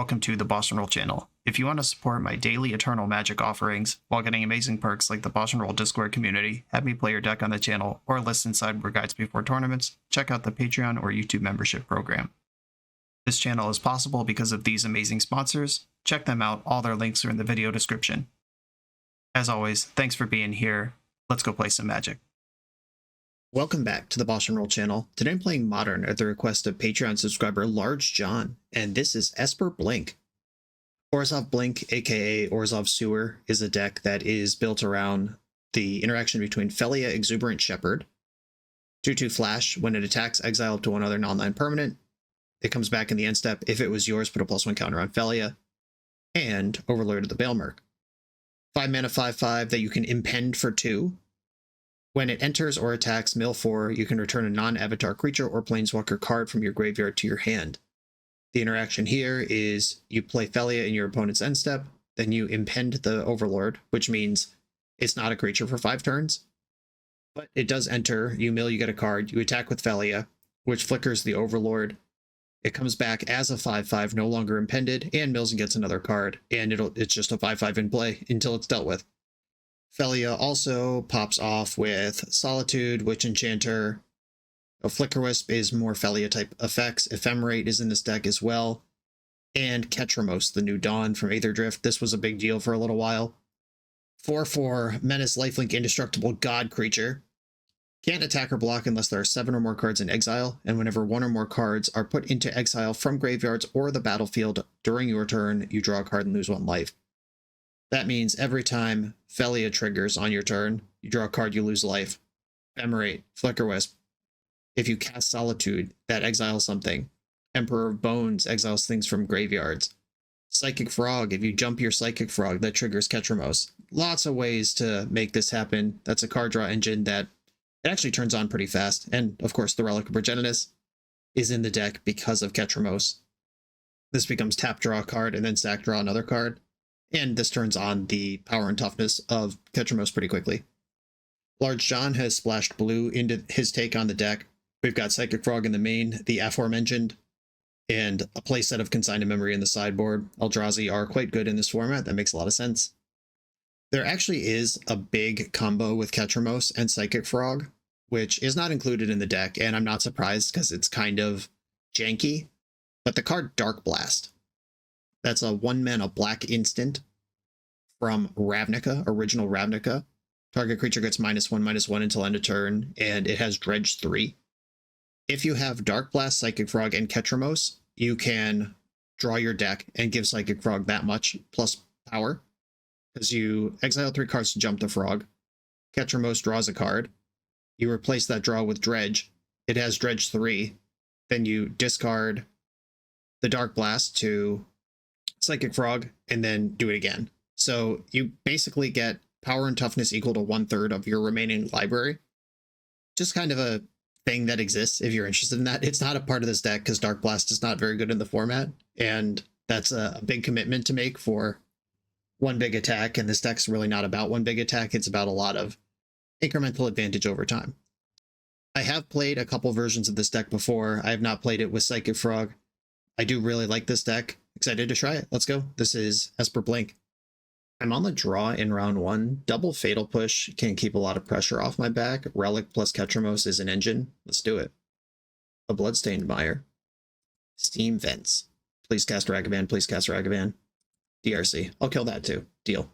welcome to the BoshNRoll channel. If you want to support my daily Eternal Magic offerings while getting amazing perks like the BoshNRoll Discord community, have me play your deck on the channel, or listen sideboard guides before tournaments, check out the Patreon or YouTube membership program. This channel is possible because of these amazing sponsors. Check them out, all their links are in the video description. As always, thanks for being here. Let's go play some Magic. Welcome back to the BoshNRoll channel. Today I'm playing Modern at the request of Patreon subscriber Large John, and this is Esper Blink. Orzhov Blink, aka Orzhov Sewer, is a deck that is built around the interaction between Felia Exuberant Shepherd, 2/2 flash. When it attacks, exile up to one other non-land permanent. It comes back in the end step. If it was yours, put a +1 counter on Felia, and Overlord of the Baelmerk. 5 mana 5/5 that you can impend for 2. When it enters or attacks mill 4, you can return a non-avatar creature or planeswalker card from your graveyard to your hand. The interaction here is you play Felia in your opponent's end step, then you impend the Overlord, which means it's not a creature for 5 turns. But it does enter, you mill, you get a card, you attack with Felia, which flickers the Overlord. It comes back as a 5/5, no longer impended, and mills and gets another card, and it's just a 5/5 in play until it's dealt with. Felia also pops off with Solitude, Witch Enchanter. A Flickerwisp is more Felia type effects. Ephemerate is in this deck as well. And Ketramose, the new Dawn from Aetherdrift. This was a big deal for a little while. 4/4 Menace Lifelink Indestructible God creature. Can't attack or block unless there are 7 or more cards in exile, and whenever 1 or more cards are put into exile from graveyards or the battlefield during your turn, you draw a card and lose 1 life. That means every time Felia triggers on your turn, you draw a card, you lose life. Ephemerate, Flickerwisp. If you cast Solitude, that exiles something. Emperor of Bones exiles things from graveyards. Psychic Frog, if you jump your Psychic Frog, that triggers Ketramose. Lots of ways to make this happen. That's a card draw engine that it actually turns on pretty fast. And of course, the Relic of Progenitus is in the deck because of Ketramose. This becomes tap, draw a card, and then sack, draw another card. And this turns on the power and toughness of Ketramose pretty quickly. Large John has splashed blue into his take on the deck. We've got Psychic Frog in the main, the aforementioned, and a playset of Consigned to Memory in the sideboard. Eldrazi are quite good in this format. That makes a lot of sense. There actually is a big combo with Ketramose and Psychic Frog, which is not included in the deck, and I'm not surprised because it's kind of janky. But the card Dark Blast. That's a 1-mana black instant from Ravnica, original Ravnica. Target creature gets -1/-1 until end of turn, and it has Dredge 3. If you have Dark Blast, Psychic Frog, and Ketramose, you can draw your deck and give Psychic Frog that much plus power. Because you exile 3 cards to jump the frog. Ketramose draws a card. You replace that draw with Dredge. It has Dredge 3. Then you discard the Dark Blast to Psychic Frog, and then do it again. So you basically get power and toughness equal to 1/3 of your remaining library. Just kind of a thing that exists if you're interested in that. It's not a part of this deck because Dark Blast is not very good in the format, and that's a big commitment to make for one big attack, and this deck's really not about one big attack. It's about a lot of incremental advantage over time. I have played a couple versions of this deck before. I have not played it with Psychic Frog. I do really like this deck. Excited to try it. Let's go. This is Esper Blink. I'm on the draw in round 1. Double Fatal Push can keep a lot of pressure off my back. Relic plus Ketramose is an engine. Let's do it. A Bloodstained Mire. Steam Vents. Please cast Ragavan. Please cast Ragavan. DRC. I'll kill that too. Deal.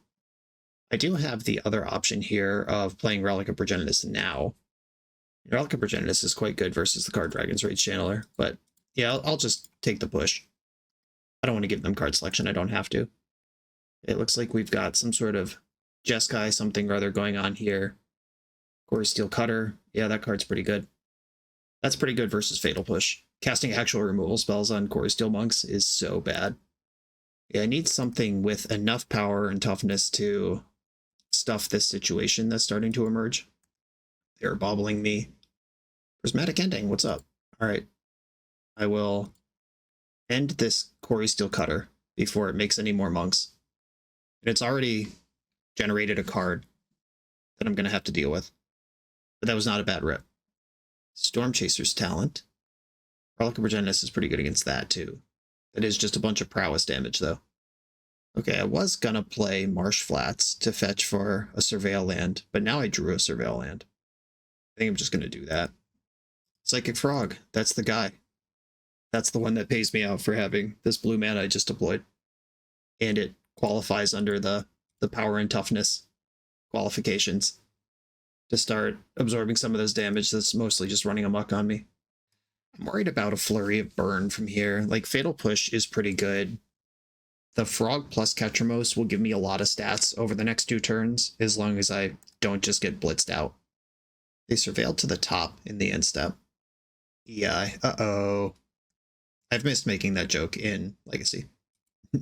I do have the other option here of playing Relic of Progenitus now. Relic of Progenitus is quite good versus the card Dragon's Rage Channeler, but yeah, I'll just take the push. I don't want to give them card selection. I don't have to. It looks like we've got some sort of Jeskai something or other going on here. Core Steel Cutter. Yeah, that card's pretty good. That's pretty good versus Fatal Push. Casting actual removal spells on Core Steel Monks is so bad. Yeah, I need something with enough power and toughness to stuff this situation that's starting to emerge. They're bobbling me. Prismatic Ending, what's up? All right. I will end this Core Steel Cutter before it makes any more monks. And it's already generated a card that I'm going to have to deal with. But that was not a bad rip. Storm Chaser's Talent. Relic of Progenitus is pretty good against that, too. That is just a bunch of prowess damage, though. Okay, I was gonna play Marsh Flats to fetch for a Surveil land, but now I drew a Surveil land. I think I'm just gonna do that. Psychic Frog, that's the guy. That's the one that pays me out for having this blue mana I just deployed. And it qualifies under the power and toughness qualifications to start absorbing some of those damage that's mostly just running amok on me. I'm worried about a flurry of burn from here. Like, Fatal Push is pretty good. The Frog plus Ketramose will give me a lot of stats over the next 2 turns, as long as I don't just get blitzed out. They surveilled to the top in the end step. EI. Uh-oh. I've missed making that joke in Legacy.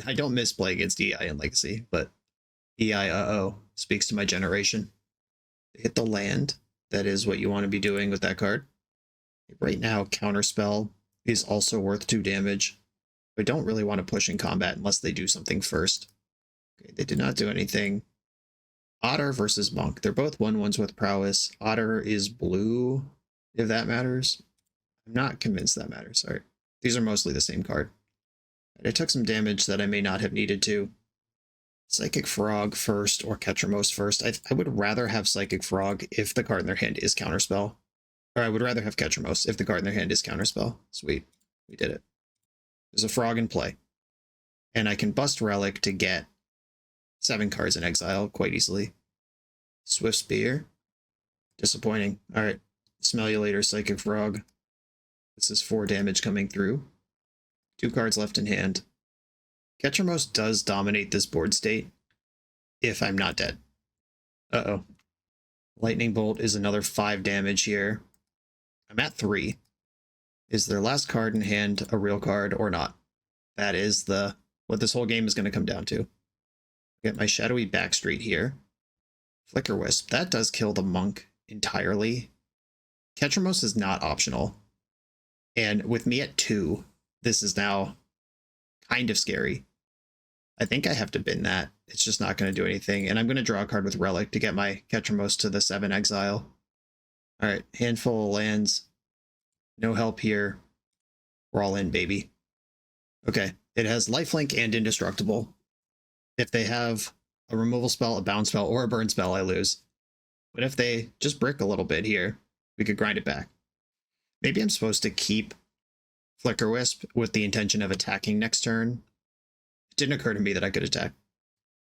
I don't miss play against EI in Legacy, but EI uh-oh speaks to my generation. Hit the land. That is what you want to be doing with that card. Right now, Counterspell is also worth 2 damage. I don't really want to push in combat unless they do something first. Okay, they did not do anything. Otter versus Monk. They're both 1/1s with prowess. Otter is blue, if that matters. I'm not convinced that matters. Sorry. These are mostly the same card. I took some damage that I may not have needed to. Psychic Frog first or Ketramose first. I would rather have Psychic Frog if the card in their hand is Counterspell. Or I would rather have Ketramose if the card in their hand is Counterspell. Sweet. We did it. There's a Frog in play. And I can bust Relic to get 7 cards in exile quite easily. Swift Spear. Disappointing. Alright. Smell you later, Psychic Frog. This is 4 damage coming through. 2 cards left in hand. Ketramose does dominate this board state if I'm not dead. Uh-oh. Lightning Bolt is another 5 damage here. I'm at 3. Is their last card in hand a real card or not? That is what this whole game is going to come down to. Get my Shadowy Backstreet here. Flicker Wisp. That does kill the Monk entirely. Ketramose is not optional. And with me at 2, this is now kind of scary. I think I have to bin that. It's just not going to do anything. And I'm going to draw a card with Relic to get my Ketramose to the 7 exile. Alright, handful of lands. No help here. We're all in, baby. Okay, it has Lifelink and Indestructible. If they have a removal spell, a bounce spell, or a burn spell, I lose. But if they just brick a little bit here, we could grind it back. Maybe I'm supposed to keep Flicker Wisp with the intention of attacking next turn. It didn't occur to me that I could attack.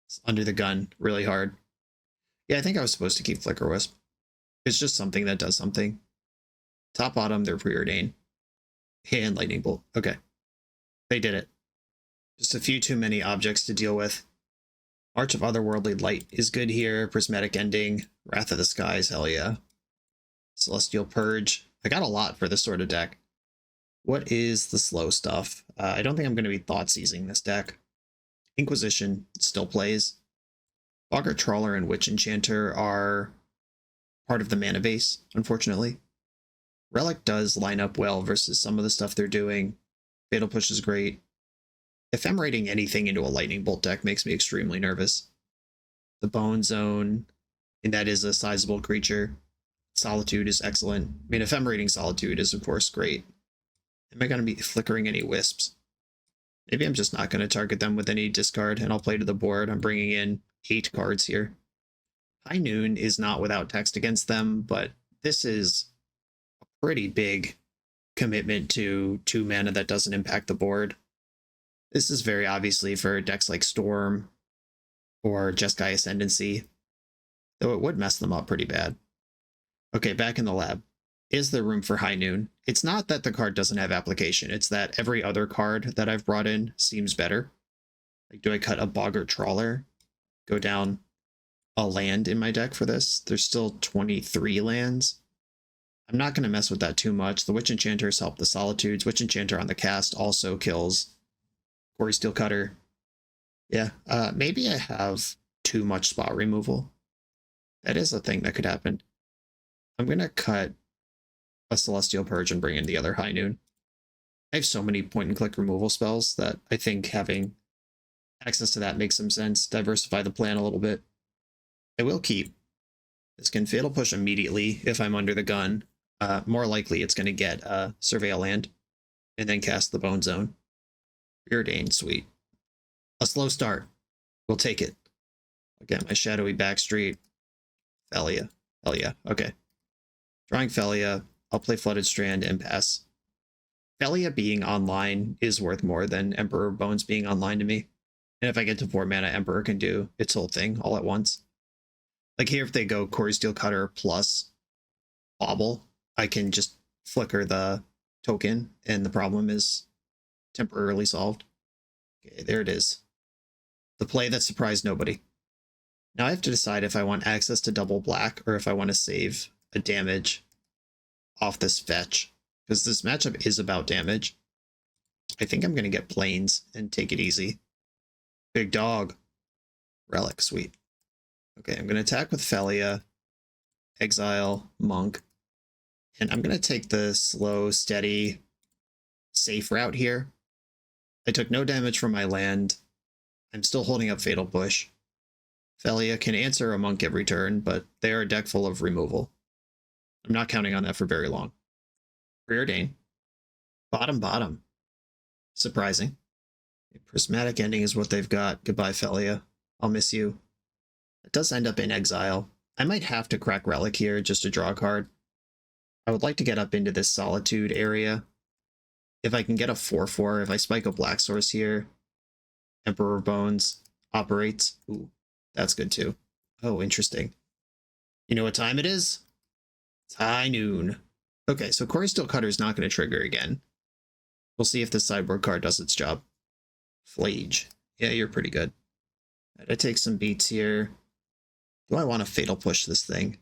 It's under the gun really hard. Yeah, I think I was supposed to keep Flicker Wisp. It's just something that does something. Top bottom, they're preordained. And Lightning Bolt. Okay. They did it. Just a few too many objects to deal with. March of Otherworldly Light is good here. Prismatic Ending. Wrath of the Skies, hell yeah. Celestial Purge. I got a lot for this sort of deck. What is the slow stuff? I don't think I'm going to be Thoughtseizing this deck. Inquisition still plays. Boggart Trawler and Witch Enchanter are part of the mana base, unfortunately. Relic does line up well versus some of the stuff they're doing. Fatal Push is great. Ephemerating anything into a Lightning Bolt deck makes me extremely nervous. The Bone Zone, and that is a sizable creature. Solitude is excellent. I mean, Ephemerating Solitude is, of course, great. Am I going to be flickering any Wisps? Maybe I'm just not going to target them with any discard, and I'll play to the board. I'm bringing in 8 cards here. High Noon is not without text against them, but this is a pretty big commitment to 2 mana that doesn't impact the board. This is very obviously for decks like Storm or Jeskai Ascendancy, though it would mess them up pretty bad. Okay, back in the lab. Is there room for High Noon? It's not that the card doesn't have application, it's that every other card that I've brought in seems better. Like, do I cut a Boggart Trawler? Go down a land in my deck for this? There's still 23 lands. I'm not going to mess with that too much. The Witch Enchanters help the Solitudes. Witch Enchanter on the cast also kills Quarry Steel Cutter. Yeah, maybe I have too much spot removal. That is a thing that could happen. I'm going to cut a Celestial Purge and bring in the other High Noon. I have so many point-and-click removal spells that I think having access to that makes some sense. Diversify the plan a little bit. I will keep. This can Fatal Push immediately if I'm under the gun. More likely it's going to get Surveil Land and then cast the Bone Zone. Preordained, sweet. A slow start. We'll take it. Again, my shadowy backstreet. Thalia. Hell yeah. Okay. Drawing Thalia. I'll play Flooded Strand and pass. Thalia being online is worth more than Emperor Bones being online to me. And if I get to 4 mana, Emperor can do its whole thing all at once. Like here, if they go Core Steel Cutter plus Bobble, I can just flicker the token, and the problem is temporarily solved. Okay, there it is. The play that surprised nobody. Now I have to decide if I want access to double black or if I want to save a damage off this fetch, because this matchup is about damage. I think I'm going to get planes and take it easy. Big dog. Relic, sweet. Okay, I'm going to attack with Thalia, exile, monk, and I'm going to take the slow, steady, safe route here. I took no damage from my land. I'm still holding up Fatal Push. Thalia can answer a monk every turn, but they are a deck full of removal. I'm not counting on that for very long. Preordain. Bottom. Surprising. A prismatic ending is what they've got. Goodbye, Thalia. I'll miss you. It does end up in exile. I might have to crack Relic here just to draw a card. I would like to get up into this Solitude area. If I can get a 4/4, if I spike a Black Source here, Emperor Bones operates. Ooh, that's good too. Oh, interesting. You know what time it is? It's high noon. Okay, so Core Steel Cutter is not going to trigger again. We'll see if the sideboard card does its job. Flage. Yeah, you're pretty good. I take some beats here. Do I want to Fatal Push this thing?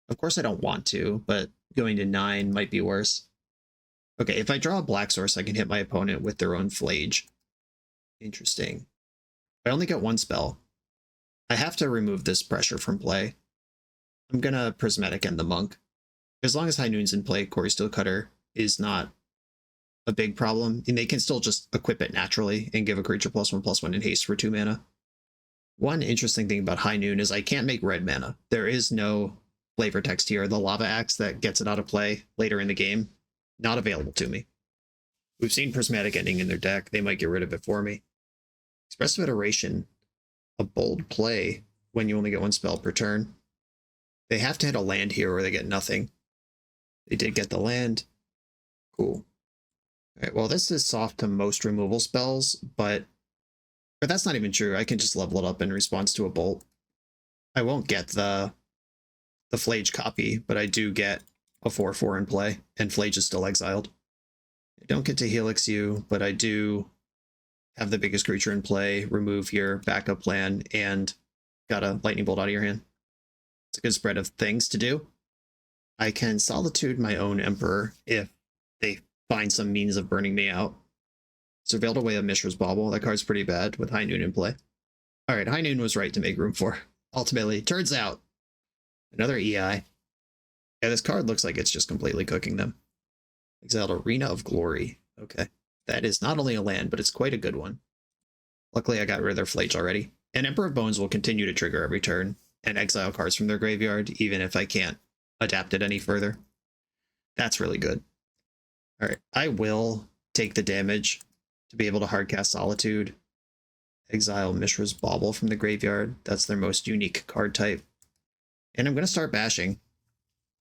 Of course I don't want to, but going to 9 might be worse. Okay, if I draw a Black Source, I can hit my opponent with their own Flage. Interesting. I only get 1 spell. I have to remove this pressure from play. I'm gonna Prismatic End the Monk. As long as High Noon's in play, Core Steel Cutter is not a big problem, and they can still just equip it naturally and give a creature +1/+1 in haste for 2 mana. One interesting thing about High Noon is I can't make red mana. There is no flavor text here. The Lava Axe that gets it out of play later in the game, not available to me. We've seen Prismatic Ending in their deck. They might get rid of it for me. Expressive Iteration, a bold play when you only get 1 spell per turn. They have to hit a land here or they get nothing. They did get the land. Cool. All right, well, this is soft to most removal spells, but that's not even true. I can just level it up in response to a bolt. I won't get the Flage copy, but I do get a 4/4 in play, and Flage is still exiled. I don't get to Helix you, but I do have the biggest creature in play, remove your backup plan, and got a Lightning Bolt out of your hand. It's a good spread of things to do. I can Solitude my own Emperor if they find some means of burning me out. Surveilled away a Mishra's Bauble. That card's pretty bad with High Noon in play. Alright, High Noon was right to make room for. Ultimately, turns out, another EI. Yeah, this card looks like it's just completely cooking them. Exiled Arena of Glory. Okay. That is not only a land, but it's quite a good one. Luckily, I got rid of their Flage already. And Emperor of Bones will continue to trigger every turn and exile cards from their graveyard, even if I can't adapt it any further. That's really good. Alright, I will take the damage to be able to hardcast Solitude. Exile Mishra's Bauble from the graveyard. That's their most unique card type. And I'm going to start bashing.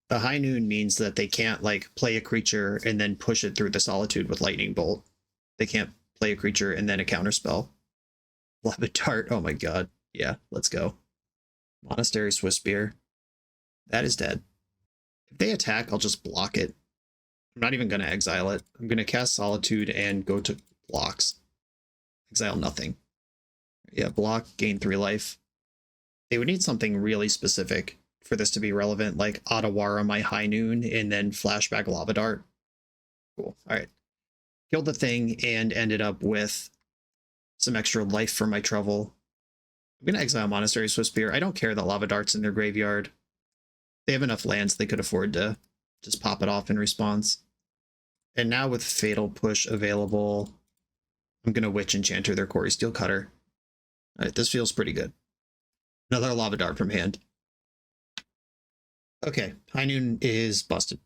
The High Noon means that they can't, like, play a creature and then push it through the Solitude with Lightning Bolt. They can't play a creature and then a counterspell. Lapid Dart, oh my god. Yeah, let's go. Monastery Swiftspear. That is dead. If they attack, I'll just block it. I'm not even going to exile it. I'm going to cast Solitude and go to blocks. Exile nothing. Yeah, block, gain 3 life. They would need something really specific for this to be relevant, like Otawara my High Noon and then Flashback Lava Dart. Cool. Alright. Killed the thing and ended up with some extra life for my trouble. I'm going to exile Monastery Swiftspear. I don't care that Lava Dart's in their graveyard. They have enough lands they could afford to just pop it off in response. And now with Fatal Push available, I'm going to Witch Enchanter their Core Steel Cutter. Alright, this feels pretty good. Another Lava Dart from hand. Okay, High Noon is busted.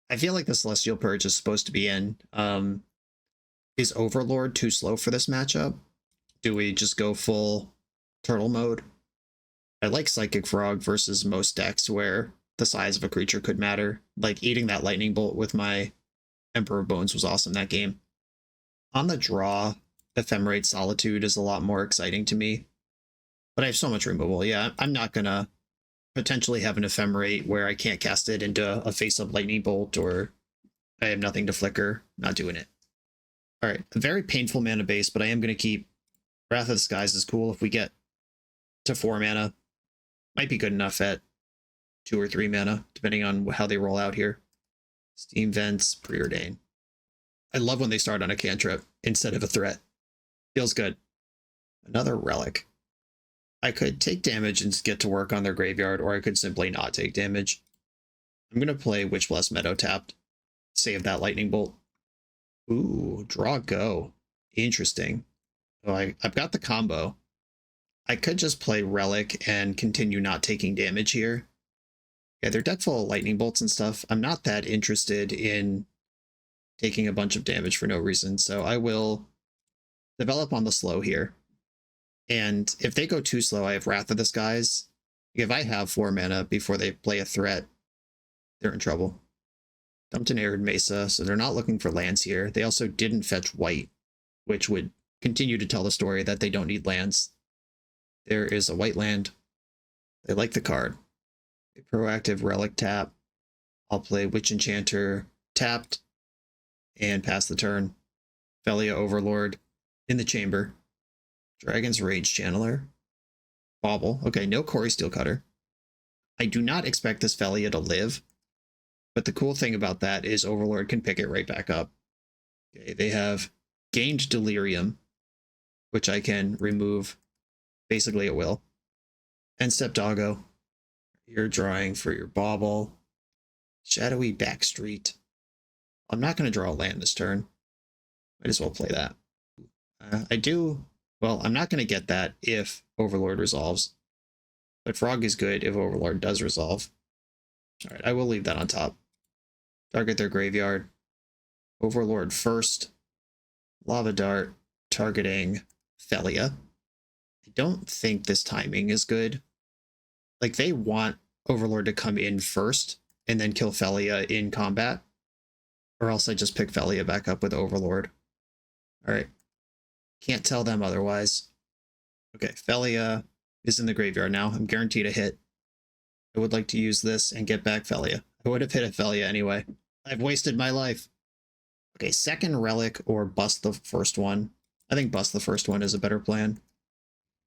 I feel like the Celestial Purge is supposed to be in. Is Overlord too slow for this matchup? Do we just go full turtle mode? I like Psychic Frog versus most decks where the size of a creature could matter. Like eating that lightning bolt with my Emperor of Bones was awesome that game. On the draw, Ephemerate Solitude is a lot more exciting to me. But I have so much removal. Yeah, I'm not going to potentially have an Ephemerate where I can't cast it into a face-up lightning bolt or I have nothing to flicker. Not doing it. All right, a very painful mana base, but I am going to keep Wrath of the Skies is cool if we get to 4 mana. Might be good enough at 2 or 3 mana, depending on how they roll out here. Steam Vents, Preordain. I love when they start on a cantrip instead of a threat. Feels good. Another Relic. I could take damage and get to work on their graveyard, or I could simply not take damage. I'm going to play Witchbless Meadow tapped. Save that Lightning Bolt. Ooh, draw go. Interesting. So I've got the combo. I could just play Relic and continue not taking damage here. Yeah, they're deck full of lightning bolts and stuff. I'm not that interested in taking a bunch of damage for no reason, so I will develop on the slow here. And if they go too slow, I have Wrath of the Skies. If I have 4 mana before they play a threat, they're in trouble. Dumped an Arid Mesa, so they're not looking for lands here. They also didn't fetch white, which would continue to tell the story that they don't need lands. There is a white land. They like the card. A proactive Relic tap. I'll play Witch Enchanter tapped and pass the turn. Felia Overlord in the chamber. Dragon's Rage Channeler. Bauble. Okay, no Corey Steelcutter. I do not expect this Felia to live, but the cool thing about that is Overlord can pick it right back up. Okay, they have gained Delirium, which I can remove basically at will. And Step Doggo. You're drawing for your Bauble. Shadowy Backstreet. I'm not going to draw a land this turn. Might as well play that. I do... Well, I'm not going to get that if Overlord resolves. But Frog is good if Overlord does resolve. Alright, I will leave that on top. Target their graveyard. Overlord first. Lava Dart targeting Felia. I don't think this timing is good. Like, they want Overlord to come in first and then kill Felia in combat. Or else I just pick Felia back up with Overlord. Alright. Can't tell them otherwise. Okay, Felia is in the graveyard now. I'm guaranteed a hit. I would like to use this and get back Felia. I would have hit a Felia anyway. I've wasted my life. Okay, second Relic or bust the first one. I think bust the first one is a better plan.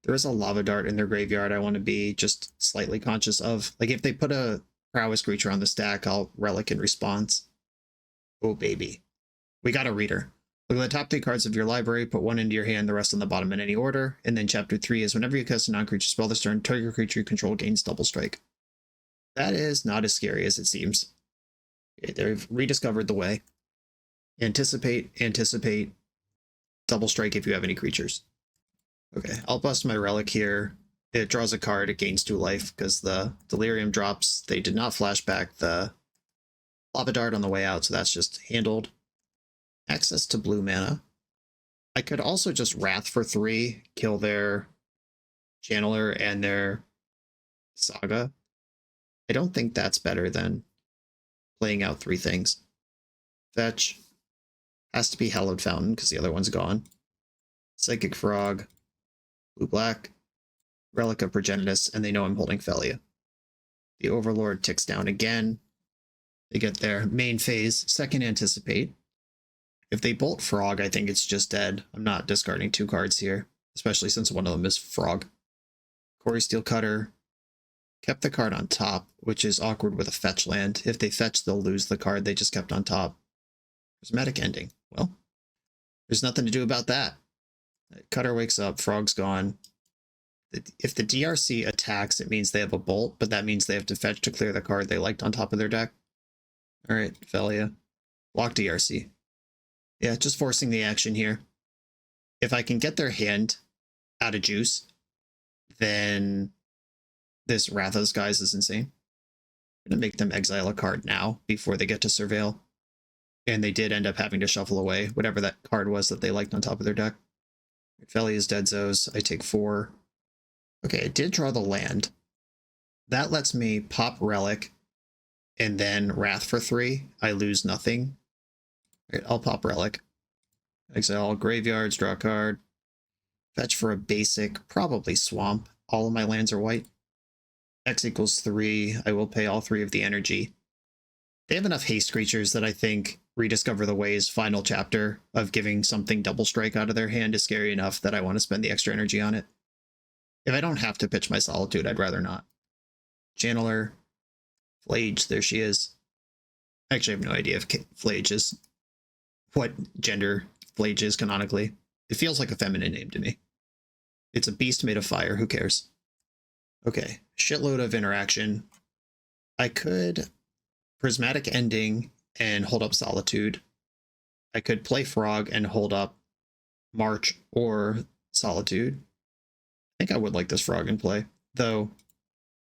There is a Lava Dart in their graveyard I want to be just slightly conscious of. Like, if they put a prowess creature on the stack, I'll Relic in response. Oh, baby. We got a reader. Look at the top 3 cards of your library, put 1 into your hand, the rest on the bottom in any order. And then chapter 3 is whenever you cast a non-creature spell this turn, target creature you control gains double strike. That is not as scary as it seems. Okay, they've rediscovered the way. Anticipate, anticipate, double strike if you have any creatures. Okay, I'll bust my Relic here. It draws a card, it gains 2 life because the Delirium drops. They did not flash back the Lava Dart on the way out, so that's just handled. Access to blue mana. I could also just Wrath for 3, kill their Channeler and their Saga. I don't think that's better than playing out 3 things. Fetch. Has to be Hallowed Fountain because the other one's gone. Psychic Frog. Blue-black. Relic of Progenitus, and they know I'm holding Felia. The Overlord ticks down again. They get their main phase. Second Anticipate. If they bolt Frog, I think it's just dead. I'm not discarding 2 cards here, especially since one of them is Frog. Corey Steelcutter. Kept the card on top, which is awkward with a fetch land. If they fetch, they'll lose the card they just kept on top. Prismatic Ending. Well, there's nothing to do about that. Cutter wakes up, Frog's gone. If the DRC attacks, it means they have a bolt, but that means they have to fetch to clear the card they liked on top of their deck. Alright, Felia. Block DRC. Yeah, just forcing the action here. If I can get their hand out of juice, then this Wrath of the Skies is insane. I'm going to make them exile a card now before they get to Surveil. And they did end up having to shuffle away whatever that card was that they liked on top of their deck. Felia's Dead Zoes. I take 4. Okay, I did draw the land. That lets me pop Relic and then Wrath for 3. I lose nothing. All right, I'll pop Relic. Exile all graveyards, draw a card. Fetch for a basic, probably Swamp. All of my lands are white. X equals 3. I will pay all 3 of the energy. They have enough haste creatures that I think Rediscover the Way's final chapter of giving something double strike out of their hand is scary enough that I want to spend the extra energy on it. If I don't have to pitch my Solitude, I'd rather not. Channeler. Flage, there she is. I actually have no idea if Flage is what gender Flage is canonically. It feels like a feminine name to me. It's a beast made of fire, who cares? Okay, shitload of interaction. I could Prismatic Ending and hold up Solitude. I could play Frog and hold up March or Solitude. I think I would like this Frog in play, though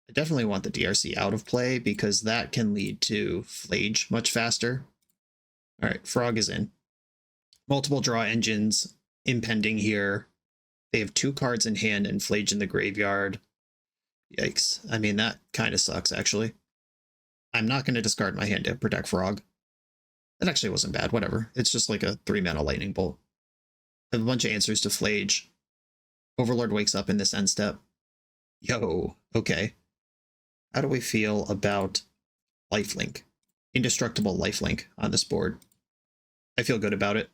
I definitely want the DRC out of play because that can lead to Flage much faster. All right, Frog is in. Multiple draw engines impending here. They have 2 cards in hand and Flage in the graveyard. Yikes. I mean, that kind of sucks, actually. I'm not going to discard my hand to protect Frog. That actually wasn't bad, whatever. It's just like a 3-mana lightning bolt. I have a bunch of answers to Flage. Overlord wakes up in this end step. Yo, okay. How do we feel about Lifelink? Indestructible Lifelink on this board. I feel good about it.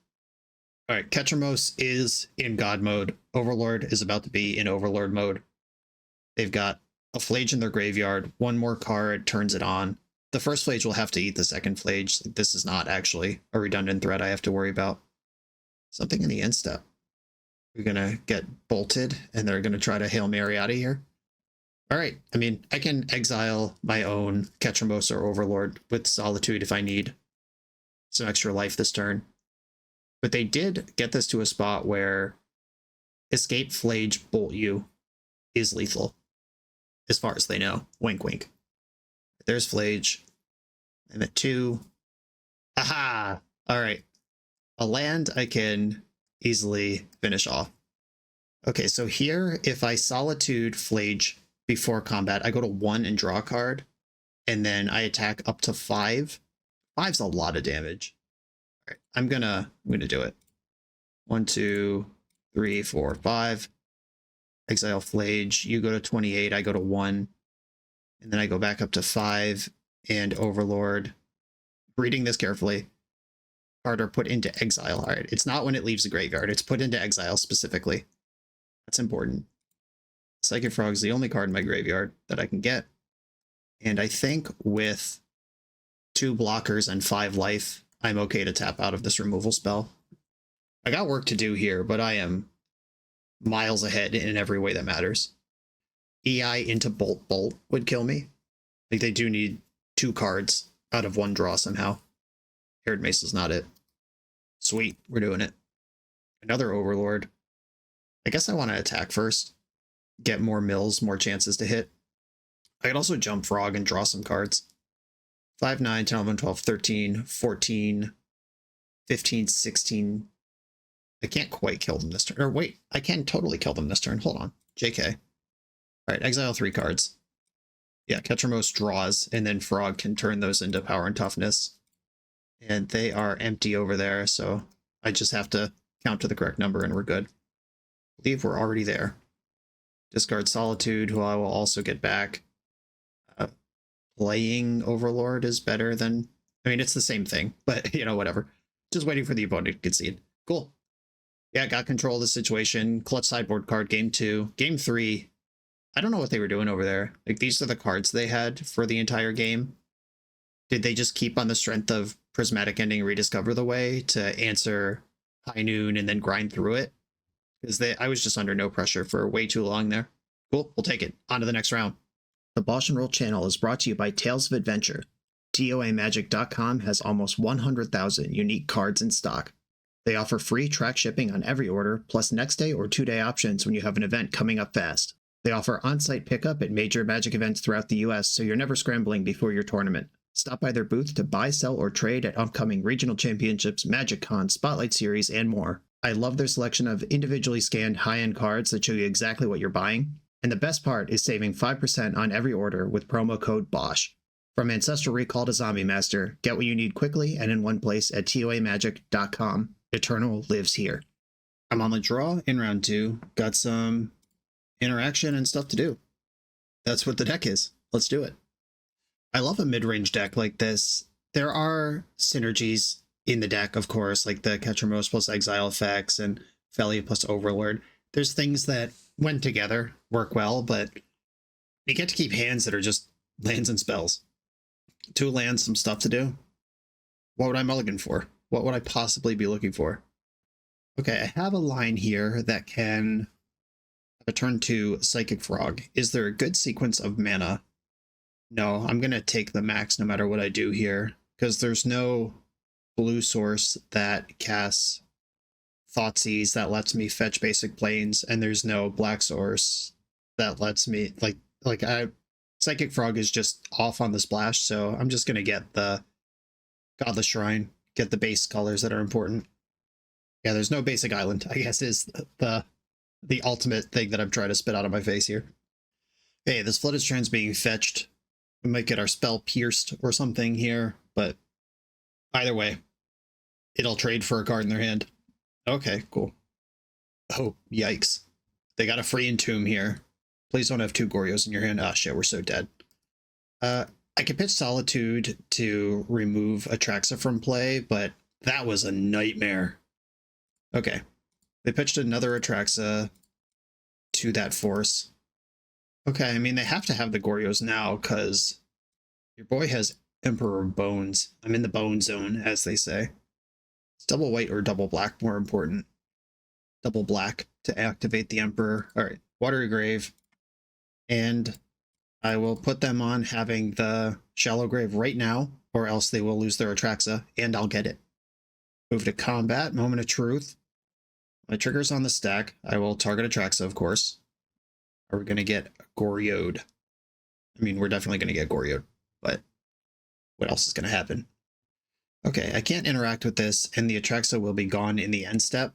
All right, Ketramose is in God mode. Overlord is about to be in Overlord mode. They've got a Flage in their graveyard. 1 more card turns it on. The first Flage will have to eat the second Flage. This is not actually a redundant threat I have to worry about. Something in the end step. We're going to get bolted, and they're going to try to Hail Mary out of here. All right. I mean, I can exile my own Ketramose or Overlord with Solitude if I need some extra life this turn. But they did get this to a spot where Escape Flage Bolt You is lethal, as far as they know. Wink, wink. There's Flage. I'm at 2. Aha! All right. A land I can easily finish off. Okay, so here, if I Solitude Flage before combat, I go to 1 and draw a card, and then I attack up to 5. 5's a lot of damage. All right, I'm gonna do it. 1, 2, 3, 4, 5. Exile Flage. You go to 28. I go to 1. And then I go back up to 5 and Overlord. Reading this carefully. Card are put into exile. All right. It's not when it leaves the graveyard. It's put into exile specifically. That's important. Psychic Frog is the only card in my graveyard that I can get. And I think with 2 blockers and 5 life, I'm okay to tap out of this removal spell. I got work to do here, but I am miles ahead in every way that matters. EI into Bolt Bolt would kill me. Like, they do need 2 cards out of 1 draw somehow. Haired Mace is not it. Sweet, we're doing it. Another Overlord. I guess I want to attack first. Get more mills, more chances to hit. I could also jump Frog and draw some cards. 5, 9, 10, 11, 12, 13, 14, 15, 16. I can't quite kill them this turn. Or wait, I can totally kill them this turn. Hold on. JK. All right, exile 3 cards. Yeah, Ketramose draws, and then Frog can turn those into power and toughness. And they are empty over there, so I just have to count to the correct number and we're good. I believe we're already there. Discard Solitude, who I will also get back. Playing Overlord is better than... I mean, it's the same thing, but, you know, whatever. Just waiting for the opponent to concede. Cool. Yeah, got control of the situation. Clutch sideboard card, game 2. Game 3, I don't know what they were doing over there. Like, these are the cards they had for the entire game. Did they just keep on the strength of Prismatic Ending Rediscover the Way to answer High Noon and then grind through it? Because I was just under no pressure for way too long there. Cool, we'll take it. On to the next round. The BoshNRoll channel is brought to you by Tales of Adventure. TOAMagic.com has almost 100,000 unique cards in stock. They offer free track shipping on every order, plus next day or 2-day options when you have an event coming up fast. They offer on-site pickup at major Magic events throughout the US, so you're never scrambling before your tournament. Stop by their booth to buy, sell, or trade at upcoming regional championships, Magic Con, Spotlight Series, and more. I love their selection of individually scanned high-end cards that show you exactly what you're buying. And the best part is saving 5% on every order with promo code BOSH. From Ancestral Recall to Zombie Master, get what you need quickly and in one place at toamagic.com. Eternal lives here. I'm on the draw in round 2. Got some interaction and stuff to do. That's what the deck is. Let's do it. I love a mid-range deck like this. There are synergies in the deck, of course, like the Ketramose plus Exile effects and Felly plus Overlord. There's things that, when together, work well, but you get to keep hands that are just lands and spells. 2 lands, some stuff to do. What would I mulligan for? What would I possibly be looking for? Okay, I have a line here that can return to Psychic Frog. Is there a good sequence of mana? No, I'm going to take the max no matter what I do here, because there's no blue source that casts Thoughtseize that lets me fetch basic planes, and there's no black source that lets me, Psychic Frog is just off on the splash, so I'm just going to get the Godless Shrine, get the base colors that are important. Yeah, there's no basic island, I guess, is the ultimate thing that I'm trying to spit out of my face here. Okay, this Flooded Strand's being fetched. We might get our spell pierced or something here, but either way, it'll trade for a card in their hand. Okay, cool. Oh, yikes. They got a free Entomb here. Please don't have 2 Gorios in your hand. Ah, shit, we're so dead. I could pitch Solitude to remove Atraxa from play, but that was a nightmare. Okay. They pitched another Atraxa to that force. Okay, I mean, they have to have the Gorios now, because your boy has Emperor of Bones. I'm in the bone zone, as they say. It's double white or double black more important. Double black to activate the Emperor. Alright, Watery Grave. And I will put them on having the Shallow Grave right now, or else they will lose their Atraxa, and I'll get it. Move to combat, Moment of Truth. My trigger's on the stack. I will target Atraxa, of course. Are we going to get Goryoed? I mean, we're definitely going to get Goryoed, but what else is going to happen? Okay, I can't interact with this, and the Atraxa will be gone in the end step.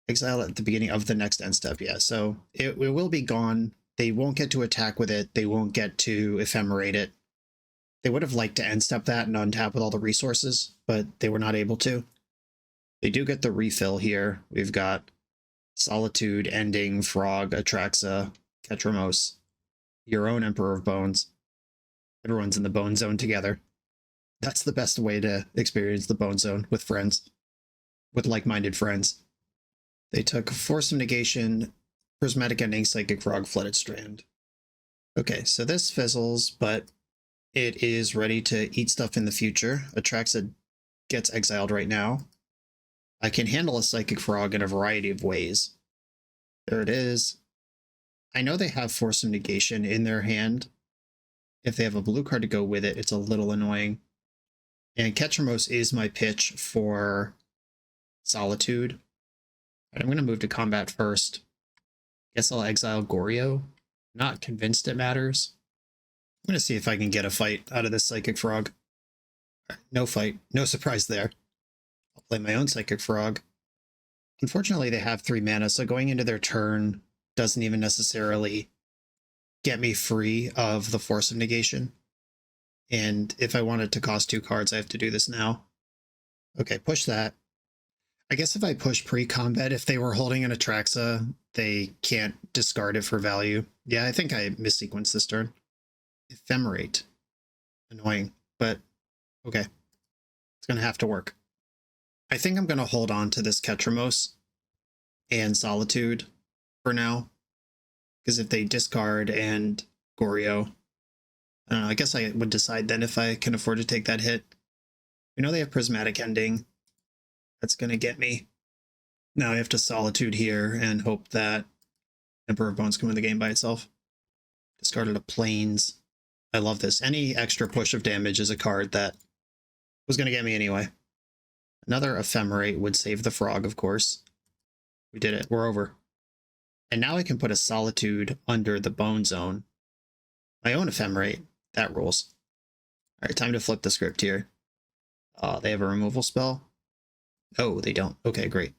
Exile at the beginning of the next end step, yeah. So it will be gone. They won't get to attack with it. They won't get to ephemerate it. They would have liked to end step that and untap with all the resources, but they were not able to. They do get the refill here. We've got Solitude, Ending, Frog, Atraxa, Ketramose, your own Emperor of Bones. Everyone's in the Bone Zone together. That's the best way to experience the Bone Zone with friends. With like-minded friends. They took Force of Negation, Prismatic Ending, Psychic Frog, Flooded Strand. Okay, so this fizzles, but it is ready to eat stuff in the future. Atraxa gets exiled right now. I can handle a Psychic Frog in a variety of ways. There it is. I know they have Force of Negation in their hand. If they have a blue card to go with it, it's a little annoying. And Ketramose is my pitch for Solitude. I'm going to move to combat first. Guess I'll exile Goryo. Not convinced it matters. I'm going to see if I can get a fight out of this Psychic Frog. No fight. No surprise there. I'll play my own Psychic Frog. Unfortunately, they have 3 mana, so going into their turn doesn't even necessarily get me free of the Force of Negation. And if I want it to cost 2 cards, I have to do this now. Okay, push that. I guess if I push pre-combat, if they were holding an Atraxa, they can't discard it for value. Yeah, I think I missequenced this turn. Ephemerate. Annoying, but okay. It's going to have to work. I think I'm going to hold on to this Ketramose and Solitude for now. Because if they discard and Goryo, I don't know, I guess I would decide then if I can afford to take that hit. We know they have Prismatic Ending. That's going to get me. Now I have to Solitude here and hope that Emperor of Bones can win the game by itself. Discarded a Plains. I love this. Any extra push of damage is a card that was going to get me anyway. Another Ephemerate would save the Frog, of course. We did it. We're over. And now I can put a Solitude under the Bone Zone. My own Ephemerate. That rules. All right, time to flip the script here. They have a removal spell. Oh, they don't. Okay, great.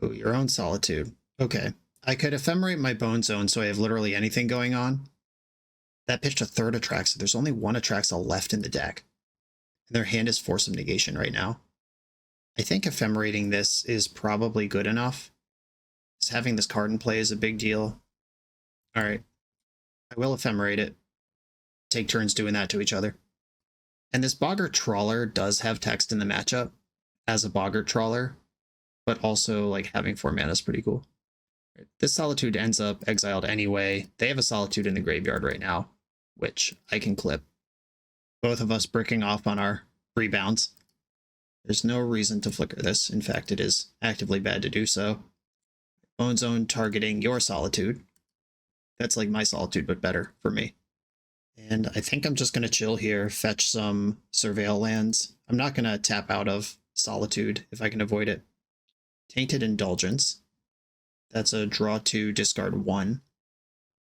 Oh, your own solitude. Okay. I could ephemerate my bone zone so I have literally anything going on. That pitched a third Atraxa. There's only one Atraxa left in the deck. And their hand is Force of Negation right now. I think ephemerating this is probably good enough. Just having this card in play is a big deal. Alright. I will ephemerate it. Take turns doing that to each other. And this Boggart Trawler does have text in the matchup as a Boggart Trawler, but also like having 4 mana is pretty cool. This Solitude ends up exiled anyway. They have a Solitude in the graveyard right now, which I can clip. Both of us bricking off on our rebounds. There's no reason to flicker this. In fact, it is actively bad to do so. Bone Zone targeting your Solitude. That's like my Solitude, but better for me. And I think I'm just going to chill here, fetch some Surveil lands. I'm not going to tap out of Solitude if I can avoid it. Tainted Indulgence. That's a draw 2, discard 1.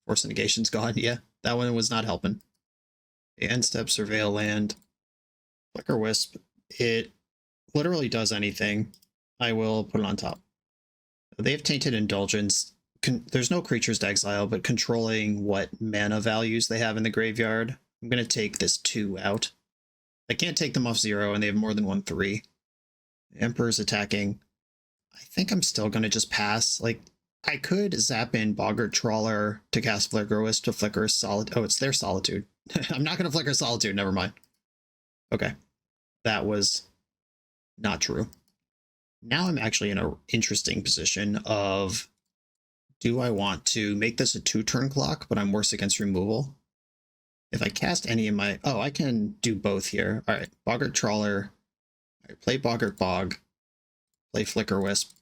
Force of Negation's gone. Yeah, that one was not helping. The end step, Surveil land. Flicker Wisp. It literally does anything. I will put it on top. They have Tainted Indulgence. There's no creatures to exile, but controlling what mana values they have in the graveyard. I'm going to take this 2 out. I can't take them off 0, and they have more than 1 3. The Emperor's attacking. I think I'm still going to just pass. Like, I could zap in Boggart Trawler to cast Flicker Wisp to flicker Solitude. Oh, it's their Solitude. I'm not going to flicker Solitude, never mind. Okay. That was not true. Now I'm actually in an interesting position of, do I want to make this a 2-turn clock, but I'm worse against removal? If I cast any of my... Oh, I can do both here. All right, Boggart Trawler. All right, play Boggart Bog. Play Flicker Wisp.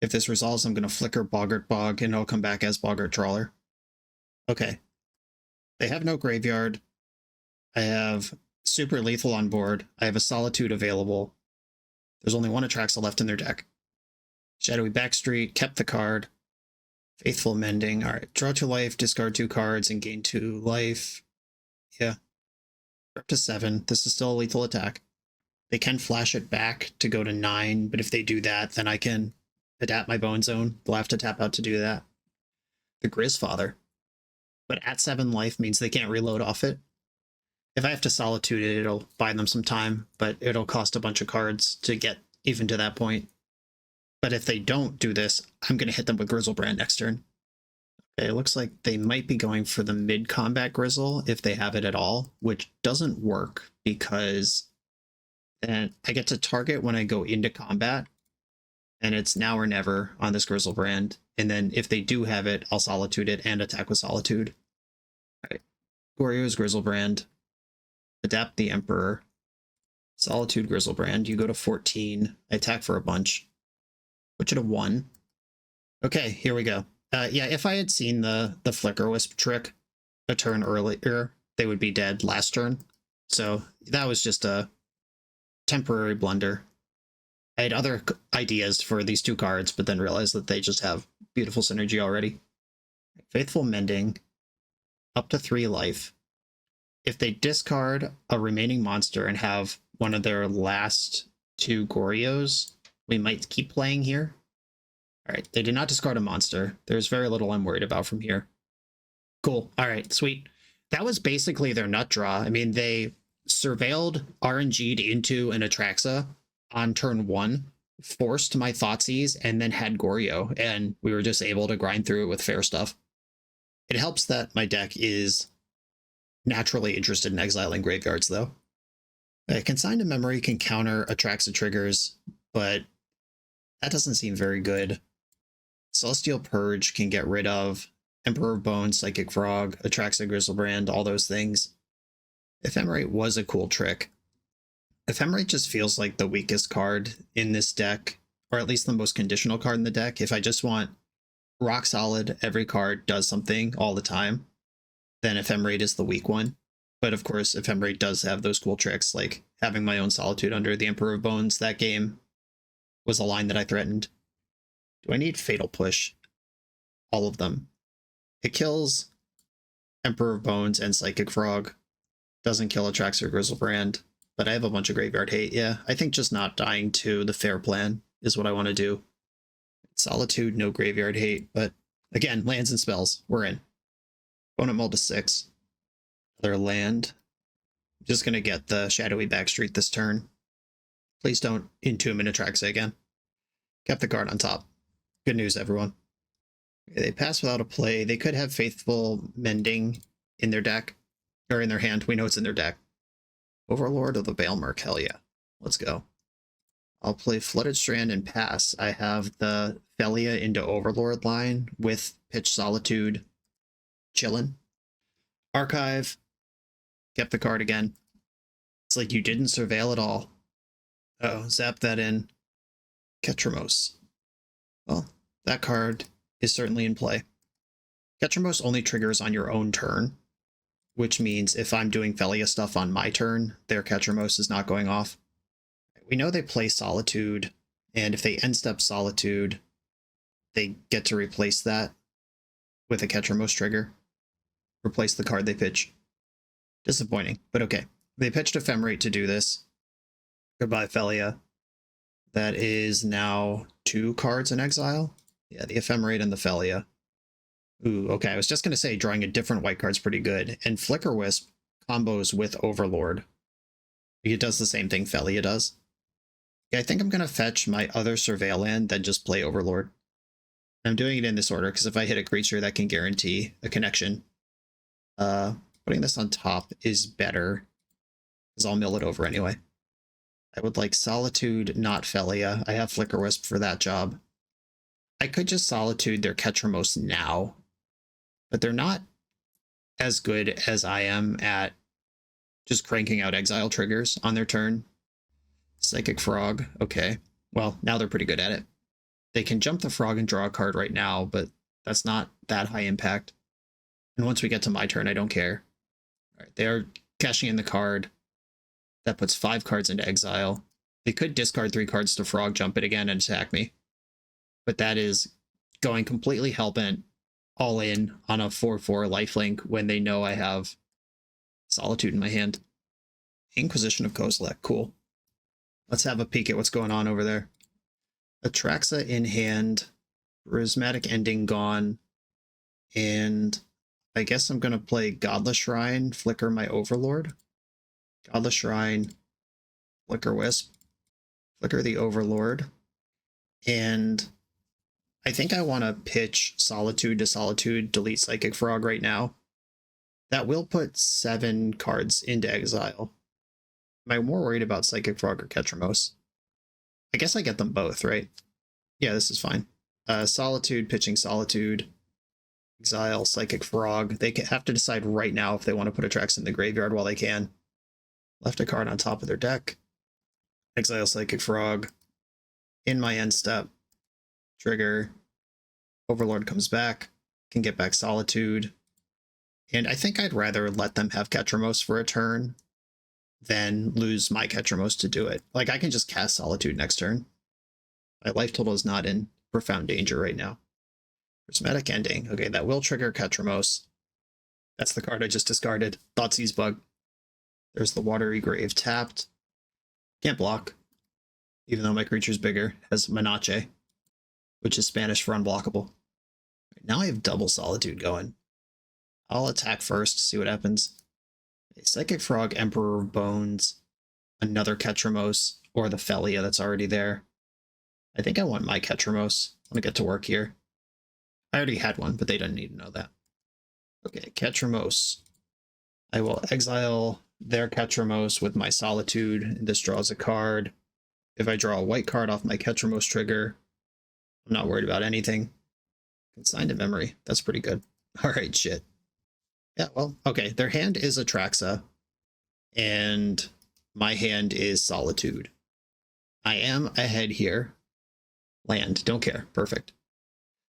If this resolves, I'm going to flicker Boggart Bog, and it'll come back as Boggart Trawler. Okay. They have no graveyard. I have super lethal on board. I have a Solitude available. There's only one Atraxa left in their deck. Shadowy Backstreet, kept the card. Faithful Mending. All right, draw 2 life, discard 2 cards, and gain 2 life. Yeah. Up to 7. This is still a lethal attack. They can flash it back to go to 9, but if they do that, then I can adapt my Bone Zone. They'll have to tap out to do that. The Grizzfather. But at 7 life means they can't reload off it. If I have to Solitude it, it'll buy them some time, but it'll cost a bunch of cards to get even to that point. But if they don't do this, I'm going to hit them with Grizzlebrand next turn. Okay, it looks like they might be going for the mid-combat Grizzle if they have it at all, which doesn't work because then I get to target when I go into combat, and it's now or never on this Grizzlebrand. And then if they do have it, I'll Solitude it and attack with Solitude. All right, Goryo's Grizzlebrand. Adapt the Emperor. Solitude Grizzlebrand. You go to 14. I attack for a bunch. Put you to 1. Okay, here we go. Yeah, if I had seen the Flicker Wisp trick a turn earlier, they would be dead last turn. So that was just a temporary blunder. I had other ideas for these 2 cards, but then realized that they just have beautiful synergy already. Faithful Mending. Up to 3 life. If they discard a remaining monster and have one of their last 2 Goryos, we might keep playing here. All right, they did not discard a monster. There's very little I'm worried about from here. Cool. All right, sweet. That was basically their nut draw. I mean, they surveilled RNG'd into an Atraxa on turn 1, forced my Thoughtseize, and then had Goryo, and we were just able to grind through it with fair stuff. It helps that my deck is naturally interested in exiling graveyards, though. Consigned to Memory can counter Atraxa triggers, but that doesn't seem very good. Celestial Purge can get rid of Emperor of Bones, Psychic Frog, Atraxa Grizzlebrand, all those things. Ephemerate was a cool trick. Ephemerate just feels like the weakest card in this deck, or at least the most conditional card in the deck. If I just want rock solid, every card does something all the time, then Ephemerate is the weak one. But of course, Ephemerate does have those cool tricks, like having my own Solitude under the Emperor of Bones. That game was a line that I threatened. Do I need Fatal Push? All of them. It kills Emperor of Bones and Psychic Frog. Doesn't kill Atraxa Grizzlebrand, but I have a bunch of graveyard hate. Yeah, I think just not dying to the fair plan is what I want to do. Solitude, no graveyard hate, but again, lands and spells, we're in. Opponent mull to 6. Another land. I'm just going to get the Shadowy Backstreet this turn. Please don't Entomb and Atraxa again. Kept the card on top. Good news, everyone. Okay, they pass without a play. They could have Faithful Mending in their deck, or in their hand. We know it's in their deck. Overlord of the Baelmerk, hell yeah. Let's go. I'll play Flooded Strand and pass. I have the Felia into Overlord line with Pitch Solitude chillin'. Archive. Kept the card again. It's like you didn't surveil at all. Oh, zap that in. Ketramose. Well, that card is certainly in play. Ketramose only triggers on your own turn, which means if I'm doing Felia stuff on my turn, their Ketramose is not going off. We know they play Solitude, and if they end step Solitude, they get to replace that with a Ketramose trigger. Replace the card they pitch. Disappointing, but okay. They pitched Ephemerate to do this. Goodbye, Felia. That is now 2 cards in exile. Yeah, the Ephemerate and the Felia. Ooh, okay, I was just going to say drawing a different white card's pretty good. And Flicker Wisp combos with Overlord. It does the same thing Felia does. Yeah, I think I'm going to fetch my other Surveil land, then just play Overlord. I'm doing it in this order, because if I hit a creature, that can guarantee a connection. Putting this on top is better, because I'll mill it over anyway. I would like Solitude, not Felia. I have Flicker Wisp for that job. I could just Solitude their Ketramose now, but they're not as good as I am at just cranking out exile triggers on their turn. Psychic Frog, okay. Well, now they're pretty good at it. They can jump the frog and draw a card right now, but that's not that high impact. And once we get to my turn, I don't care. All right, they are cashing in the card. That puts 5 cards into exile. They could discard 3 cards to frog jump it again and attack me. But that is going completely hellbent all in on a 4/4 lifelink when they know I have Solitude in my hand. Inquisition of Kozilek, cool. Let's have a peek at what's going on over there. Atraxa in hand, Prismatic Ending gone, and I guess I'm going to play Godless Shrine, flicker my Overlord. Godless Shrine, Flicker Wisp, flicker the Overlord, and I think I want to pitch Solitude to Solitude, delete Psychic Frog right now. That will put 7 cards into exile. Am I more worried about Psychic Frog or Ketramose? I guess I get them both, right? Yeah, this is fine. Solitude, pitching Solitude, exile, Psychic Frog. They have to decide right now if they want to put Atraxa in the graveyard while they can. Left a card on top of their deck. Exile Psychic Frog. In my end step. Trigger. Overlord comes back. Can get back Solitude. And I think I'd rather let them have Ketramose for a turn than lose my Ketramose to do it. Like, I can just cast Solitude next turn. My life total is not in profound danger right now. Prismatic Ending. Okay, that will trigger Ketramose. That's the card I just discarded. Thoughtseize Bug. There's the Watery Grave tapped. Can't block, even though my creature's bigger. Has Menache, which is Spanish for unblockable. Now I have double Solitude going. I'll attack first, see what happens. A Psychic Frog, Emperor of Bones, another Ketramose, or the Felia that's already there. I think I want my Ketramose. I want to get to work here. I already had one, but they didn't need to know that. Okay, Ketramose. I will exile their Ketramose with my Solitude, and this draws a card. If I draw a white card off my Ketramose trigger, I'm not worried about anything. Consigned to memory. That's pretty good. Alright, shit. Yeah, well, okay. Their hand is Atraxa, and my hand is Solitude. I am ahead here. Land. Don't care. Perfect.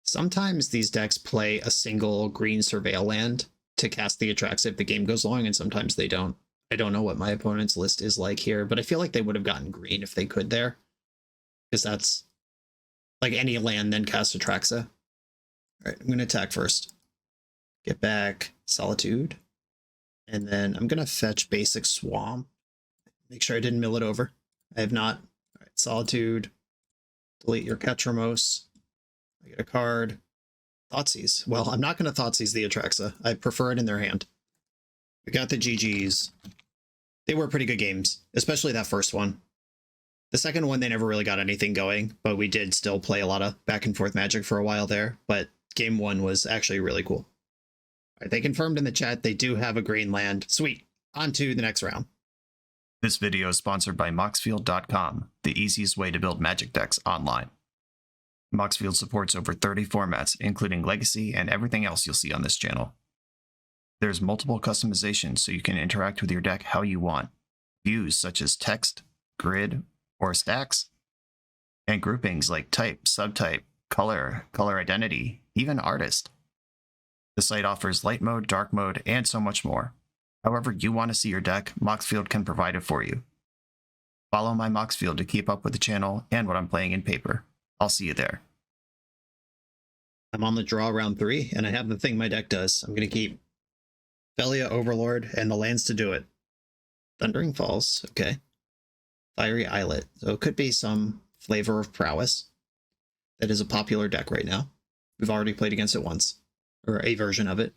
Sometimes these decks play a single green Surveil land to cast the Atraxa if the game goes long, and sometimes they don't. I don't know what my opponent's list is like here, but I feel like they would have gotten green if they could there. Because that's like any land, then cast Atraxa. Alright, I'm going to attack first. Get back Solitude. And then I'm going to fetch basic Swamp. Make sure I didn't mill it over. I have not. All right, Solitude. Delete your Ketramose. I get a card. Thoughtseize. Well, I'm not going to Thoughtseize the Atraxa. I prefer it in their hand. We got the GGs. They were pretty good games, especially that first one. The second one, they never really got anything going, but we did still play a lot of back and forth Magic for a while there. But game one was actually really cool. All right, they confirmed in the chat they do have a green land. Sweet. On to the next round. This video is sponsored by Moxfield.com, the easiest way to build Magic decks online. Moxfield supports over 30 formats, including Legacy and everything else you'll see on this channel. There's multiple customizations so you can interact with your deck how you want. Views such as text, grid, or stacks, and groupings like type, subtype, color, color identity, even artist. The site offers light mode, dark mode, and so much more. However you want to see your deck, Moxfield can provide it for you. Follow my Moxfield to keep up with the channel and what I'm playing in paper. I'll see you there. I'm on the draw round 3, and I have the thing my deck does. I'm going to keep Felia, Overlord, and the lands to do it. Thundering Falls, okay. Fiery Islet, so it could be some flavor of prowess. That is a popular deck right now. We've already played against it once, or a version of it.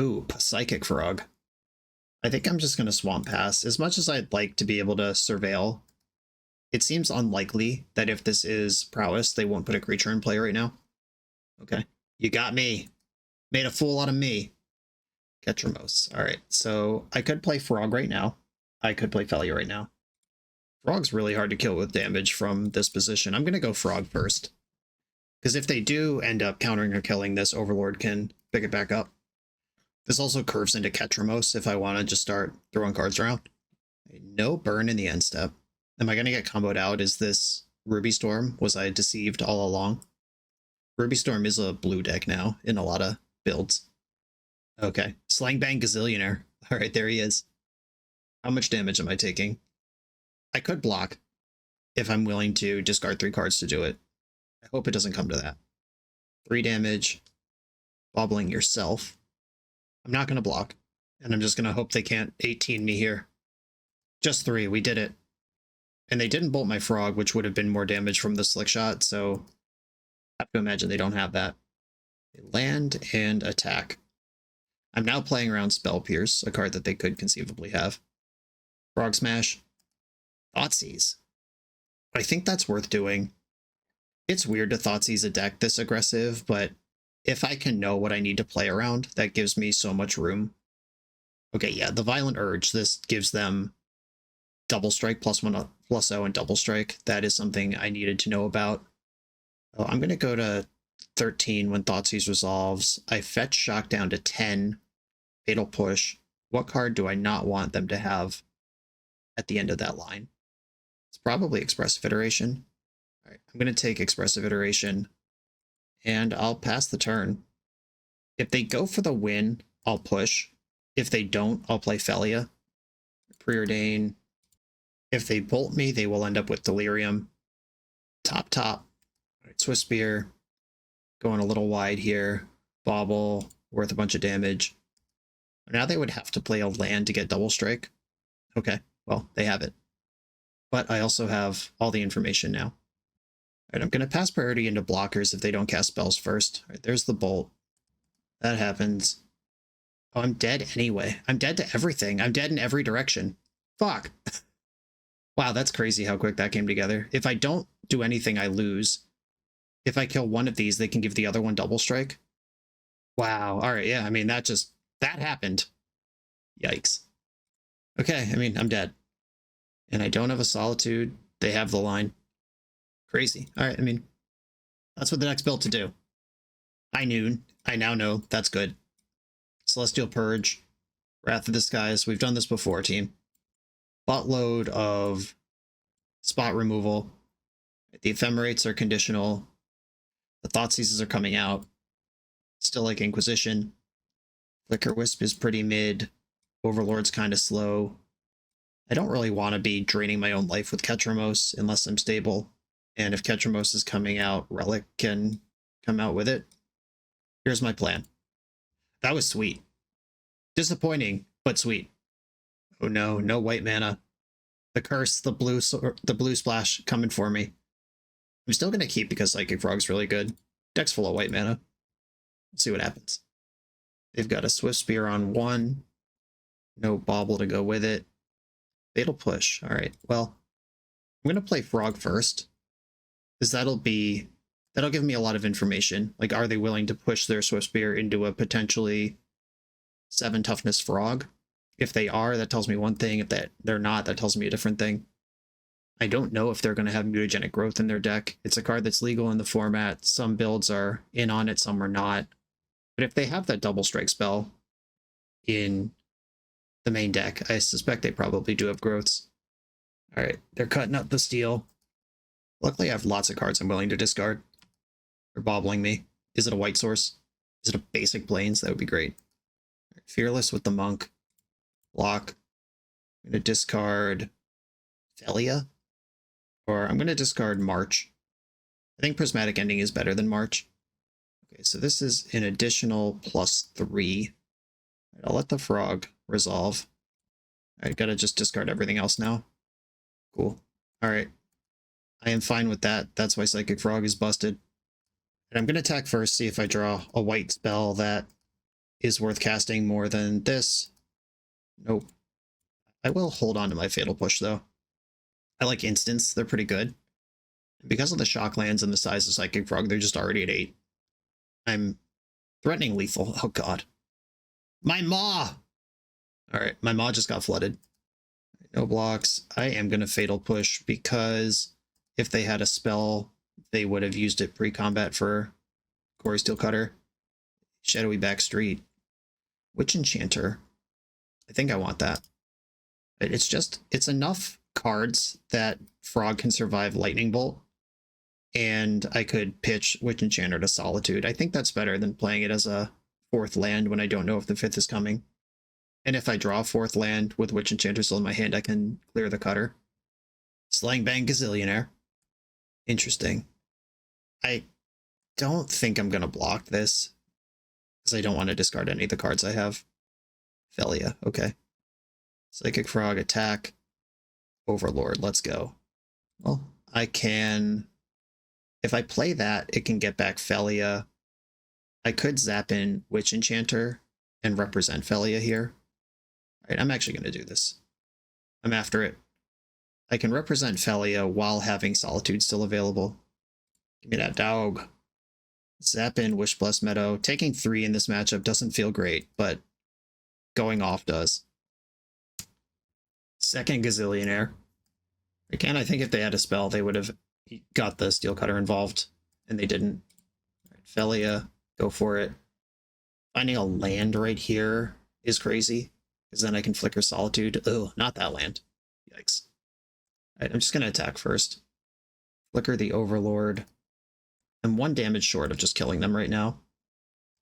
Ooh, Psychic Frog. I think I'm just going to Swamp Pass. As much as I'd like to be able to Surveil, it seems unlikely that if this is prowess, they won't put a creature in play right now. Okay, you got me. Made a fool out of me. Ketramose. All right, so I could play Frog right now. I could play Felia right now. Frog's really hard to kill with damage from this position. I'm going to go Frog first. Because if they do end up countering or killing this, Overlord can pick it back up. This also curves into Ketramose if I want to just start throwing cards around. No burn in the end step. Am I going to get comboed out? Is this Ruby Storm? Was I deceived all along? Ruby Storm is a blue deck now in a lot of builds. Okay. Slang Bang Gazillionaire. All right, there he is. How much damage am I taking? I could block if I'm willing to discard 3 cards to do it. I hope it doesn't come to that. 3 damage. Bobbling yourself. I'm not going to block. And I'm just going to hope they can't 18 me here. Just 3. We did it. And they didn't bolt my Frog, which would have been more damage from the Slick Shot, so I have to imagine they don't have that. They land and attack. I'm now playing around Spell Pierce, a card that they could conceivably have. Frog Smash. Thoughtseize. I think that's worth doing. It's weird to Thoughtseize a deck this aggressive, but if I can know what I need to play around, that gives me so much room. Okay, yeah, the Violent Urge, this gives them Double Strike, +1/+0, and Double Strike. That is something I needed to know about. Oh, I'm going to go to 13 when Thoughtseize resolves. I fetch Shock down to 10. Fatal Push. What card do I not want them to have at the end of that line? It's probably Expressive Iteration. All right, I'm going to take Expressive Iteration, and I'll pass the turn. If they go for the win, I'll push. If they don't, I'll play Felia. Preordain. If they bolt me, they will end up with Delirium. Top. All right, Swift Spear. Going a little wide here. Bobble. Worth a bunch of damage. Now they would have to play a land to get Double Strike. Okay, well, they have it. But I also have all the information now. All right, I'm going to pass priority into blockers if they don't cast spells first. All right, there's the bolt. That happens. Oh, I'm dead anyway. I'm dead to everything. I'm dead in every direction. Fuck. Wow, that's crazy how quick that came together. If I don't do anything, I lose. If I kill one of these, they can give the other one Double Strike. Wow. All right, yeah, I mean, that happened. Yikes. Okay, I mean, I'm dead. And I don't have a Solitude. They have the line. Crazy. All right, I mean, that's what the deck's built to do. I now know. That's good. Celestial Purge. Wrath of the Skies. We've done this before, team. Buttload of spot removal. The Ephemerates are conditional. The Thoughtseizes are coming out. Still like Inquisition. Flicker Wisp is pretty mid. Overlord's kind of slow. I don't really want to be draining my own life with Ketramose unless I'm stable. And if Ketramose is coming out, Relic can come out with it. Here's my plan. That was sweet. Disappointing, but sweet. Oh no, no white mana. The curse, the blue splash coming for me. I'm still gonna keep because Psychic Frog's really good. Deck's full of white mana. Let's see what happens. They've got a Swift Spear on 1. No Bauble to go with it. Fatal Push. All right, well, I'm gonna play Frog first, because that'll give me a lot of information. Like, are they willing to push their Swift Spear into a potentially 7 toughness Frog? If they are, that tells me one thing. If they're not, that tells me a different thing. I don't know if they're going to have Mutagenic Growth in their deck. It's a card that's legal in the format. Some builds are in on it, some are not. But if they have that double strike spell in the main deck, I suspect they probably do have growths. All right, they're cutting up the steel. Luckily, I have lots of cards I'm willing to discard. They're bobbling me. Is it a white source? Is it a basic Plains? That would be great. Right, Fearless with the Monk. Block. I'm going to discard Felia. Or I'm going to discard March. I think Prismatic Ending is better than March. Okay, so this is an additional +3. I'll let the Frog resolve. I gotta just discard everything else now. Cool. Alright. I am fine with that. That's why Psychic Frog is busted. And I'm going to attack first, see if I draw a white spell that is worth casting more than this. Nope. I will hold on to my Fatal Push, though. I like instants. They're pretty good. Because of the shock lands and the size of Psychic Frog, they're just already at 8. I'm threatening lethal. Oh, God. My Maw! Alright, my Maw just got flooded. No blocks. I am going to Fatal Push because if they had a spell, they would have used it pre-combat for Gory Steel Cutter. Shadowy Backstreet. Witch Enchanter. I think I want that. It's enough cards that Frog can survive Lightning Bolt, and I could pitch Witch Enchanter to Solitude. I think that's better than playing it as a 4th land when I don't know if the 5th is coming. And if I draw a 4th land with Witch Enchanter still in my hand, I can clear the cutter. Slang Bang Gazillionaire. Interesting. I don't think I'm going to block this, because I don't want to discard any of the cards I have. Felia, okay. Psychic Frog, attack. Overlord, let's go. Well, I can... If I play that, it can get back Felia. I could zap in Witch Enchanter and represent Felia here. Alright, I'm actually going to do this. I'm after it. I can represent Felia while having Solitude still available. Give me that dog. Zap in Wishblessed Meadow. Taking 3 in this matchup doesn't feel great, but going off does. Second Gazillionaire. Again, I think if they had a spell, they would have got the Steel Cutter involved, and they didn't. Right, Felia, go for it. Finding a land right here is crazy, because then I can flicker Solitude. Oh, not that land. Yikes. Alright, I'm just going to attack first. Flicker the Overlord. I'm 1 damage short of just killing them right now.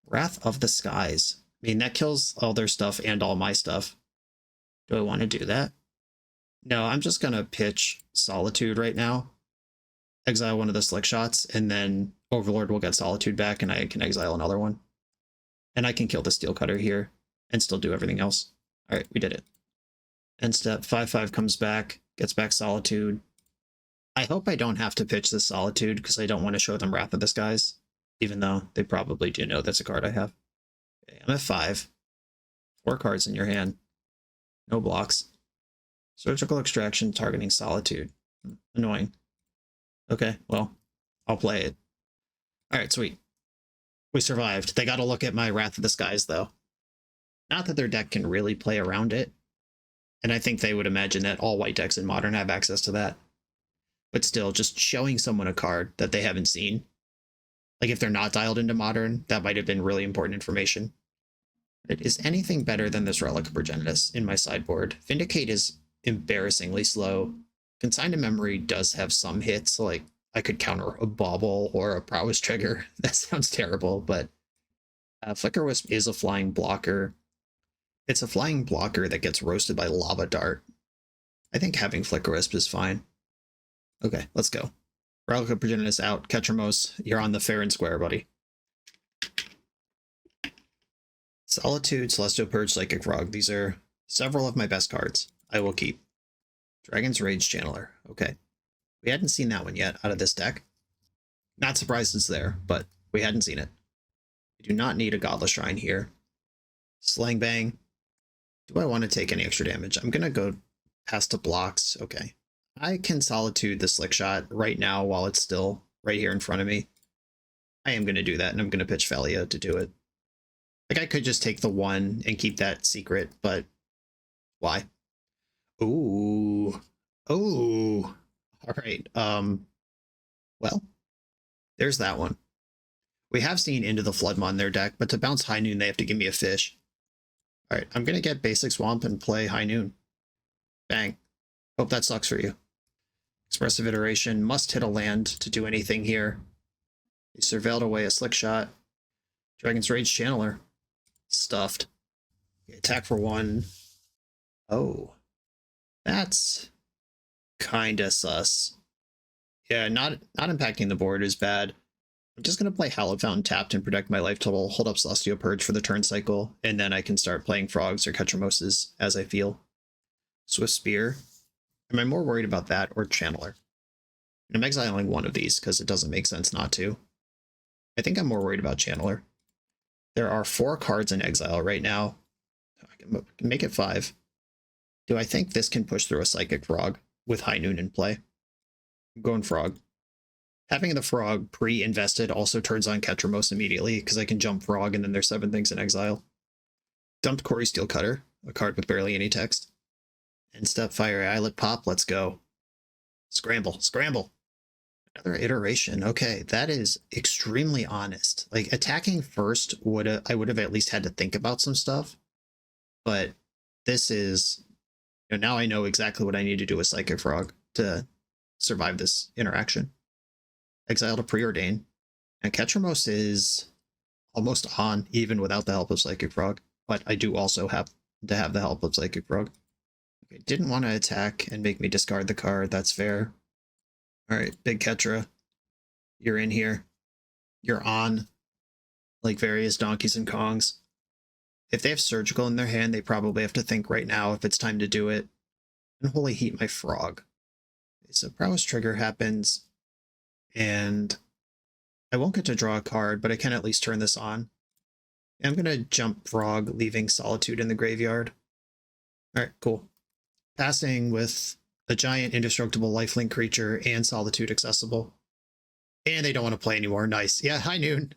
Wrath of the Skies. I mean, that kills all their stuff and all my stuff. Do I want to do that? No, I'm just going to pitch Solitude right now. Exile one of the Slick Shots, and then Overlord will get Solitude back, and I can exile another one. And I can kill the Steel Cutter here, and still do everything else. Alright, we did it. End step, 5/5 comes back, gets back Solitude. I hope I don't have to pitch this Solitude, because I don't want to show them Wrath of the Skies, even though they probably do know that's a card I have. Okay, I'm at 5. 4 cards in your hand. No blocks. Surgical Extraction targeting Solitude. Annoying. Okay, well, I'll play it. Alright, sweet. We survived. They gotta look at my Wrath of the Skies, though. Not that their deck can really play around it, and I think they would imagine that all white decks in Modern have access to that. But still, just showing someone a card that they haven't seen. Like, if they're not dialed into Modern, that might have been really important information. Is anything better than this Relic of Progenitus in my sideboard? Vindicate is embarrassingly slow. Consign to Memory does have some hits, like I could counter a Bauble or a Prowess Trigger. That sounds terrible, but Flicker Wisp is a flying blocker. It's a flying blocker that gets roasted by Lava Dart. I think having Flicker Wisp is fine. Okay, let's go. Relic of Progenitus out. Ketramose, you're on the fair and square, buddy. Solitude, Celestial Purge, Psychic Frog. These are Several of my best cards I will keep. Dragon's Rage Channeler. Okay. We hadn't seen that one yet out of this deck. Not surprised it's there, but we hadn't seen it. We do not need a Godless Shrine here. Slang Bang. Do I want to take any extra damage? I'm going to go past to blocks. Okay. I can Solitude the Slick Shot right now while it's still right here in front of me. I am going to do that, and I'm going to pitch Felia to do it. Like, I could just take the 1 and keep that secret, but why? Ooh. Oh. All right. Well, there's that one. We have seen Into the Floodmaw in their deck, but to bounce High Noon, they have to give me a fish. All right, I'm going to get Basic Swamp and play High Noon. Bang. Hope that sucks for you. Expressive Iteration must hit a land to do anything here. He surveilled away a Slick Shot. Dragon's Rage Channeler. Stuffed. Attack for 1. Oh. That's kinda sus. Yeah, not impacting the board is bad. I'm just going to play Hallowed Fountain tapped and protect my life total, hold up Celestial Purge for the turn cycle, and then I can start playing Frogs or Ketramoses as I feel. Swift Spear. Am I more worried about that or Channeler? I'm exiling one of these because it doesn't make sense not to. I think I'm more worried about Channeler. There are 4 cards in exile right now. I can make it 5. Do I think this can push through a Psychic Frog with High Noon in play? I'm going Frog. Having the Frog pre-invested also turns on Ketramose immediately because I can jump Frog and then there's 7 things in exile. Dumped Quarry Steel Cutter, a card with barely any text. And Step Fire Islet Pop, let's go. Scramble, scramble. Another iteration. Okay, that is extremely honest. Like, attacking first I would have at least had to think about some stuff. But this is, now I know exactly what I need to do with Psychic Frog to survive this interaction. Exile to Preordain. And Ketramose is almost on, even without the help of Psychic Frog. But I do also have to have the help of Psychic Frog. Okay, didn't want to attack and make me discard the card. That's fair. Alright, Big Ketra. You're in here. You're on. Like various donkeys and Kongs. If they have Surgical in their hand, they probably have to think right now if it's time to do it. And Holy Heat my Frog. Okay, so Prowess Trigger happens. And I won't get to draw a card, but I can at least turn this on. I'm going to jump Frog, leaving Solitude in the graveyard. Alright, cool. Passing with a giant indestructible lifelink creature and Solitude accessible. And they don't want to play anymore. Nice. Yeah, High Noon.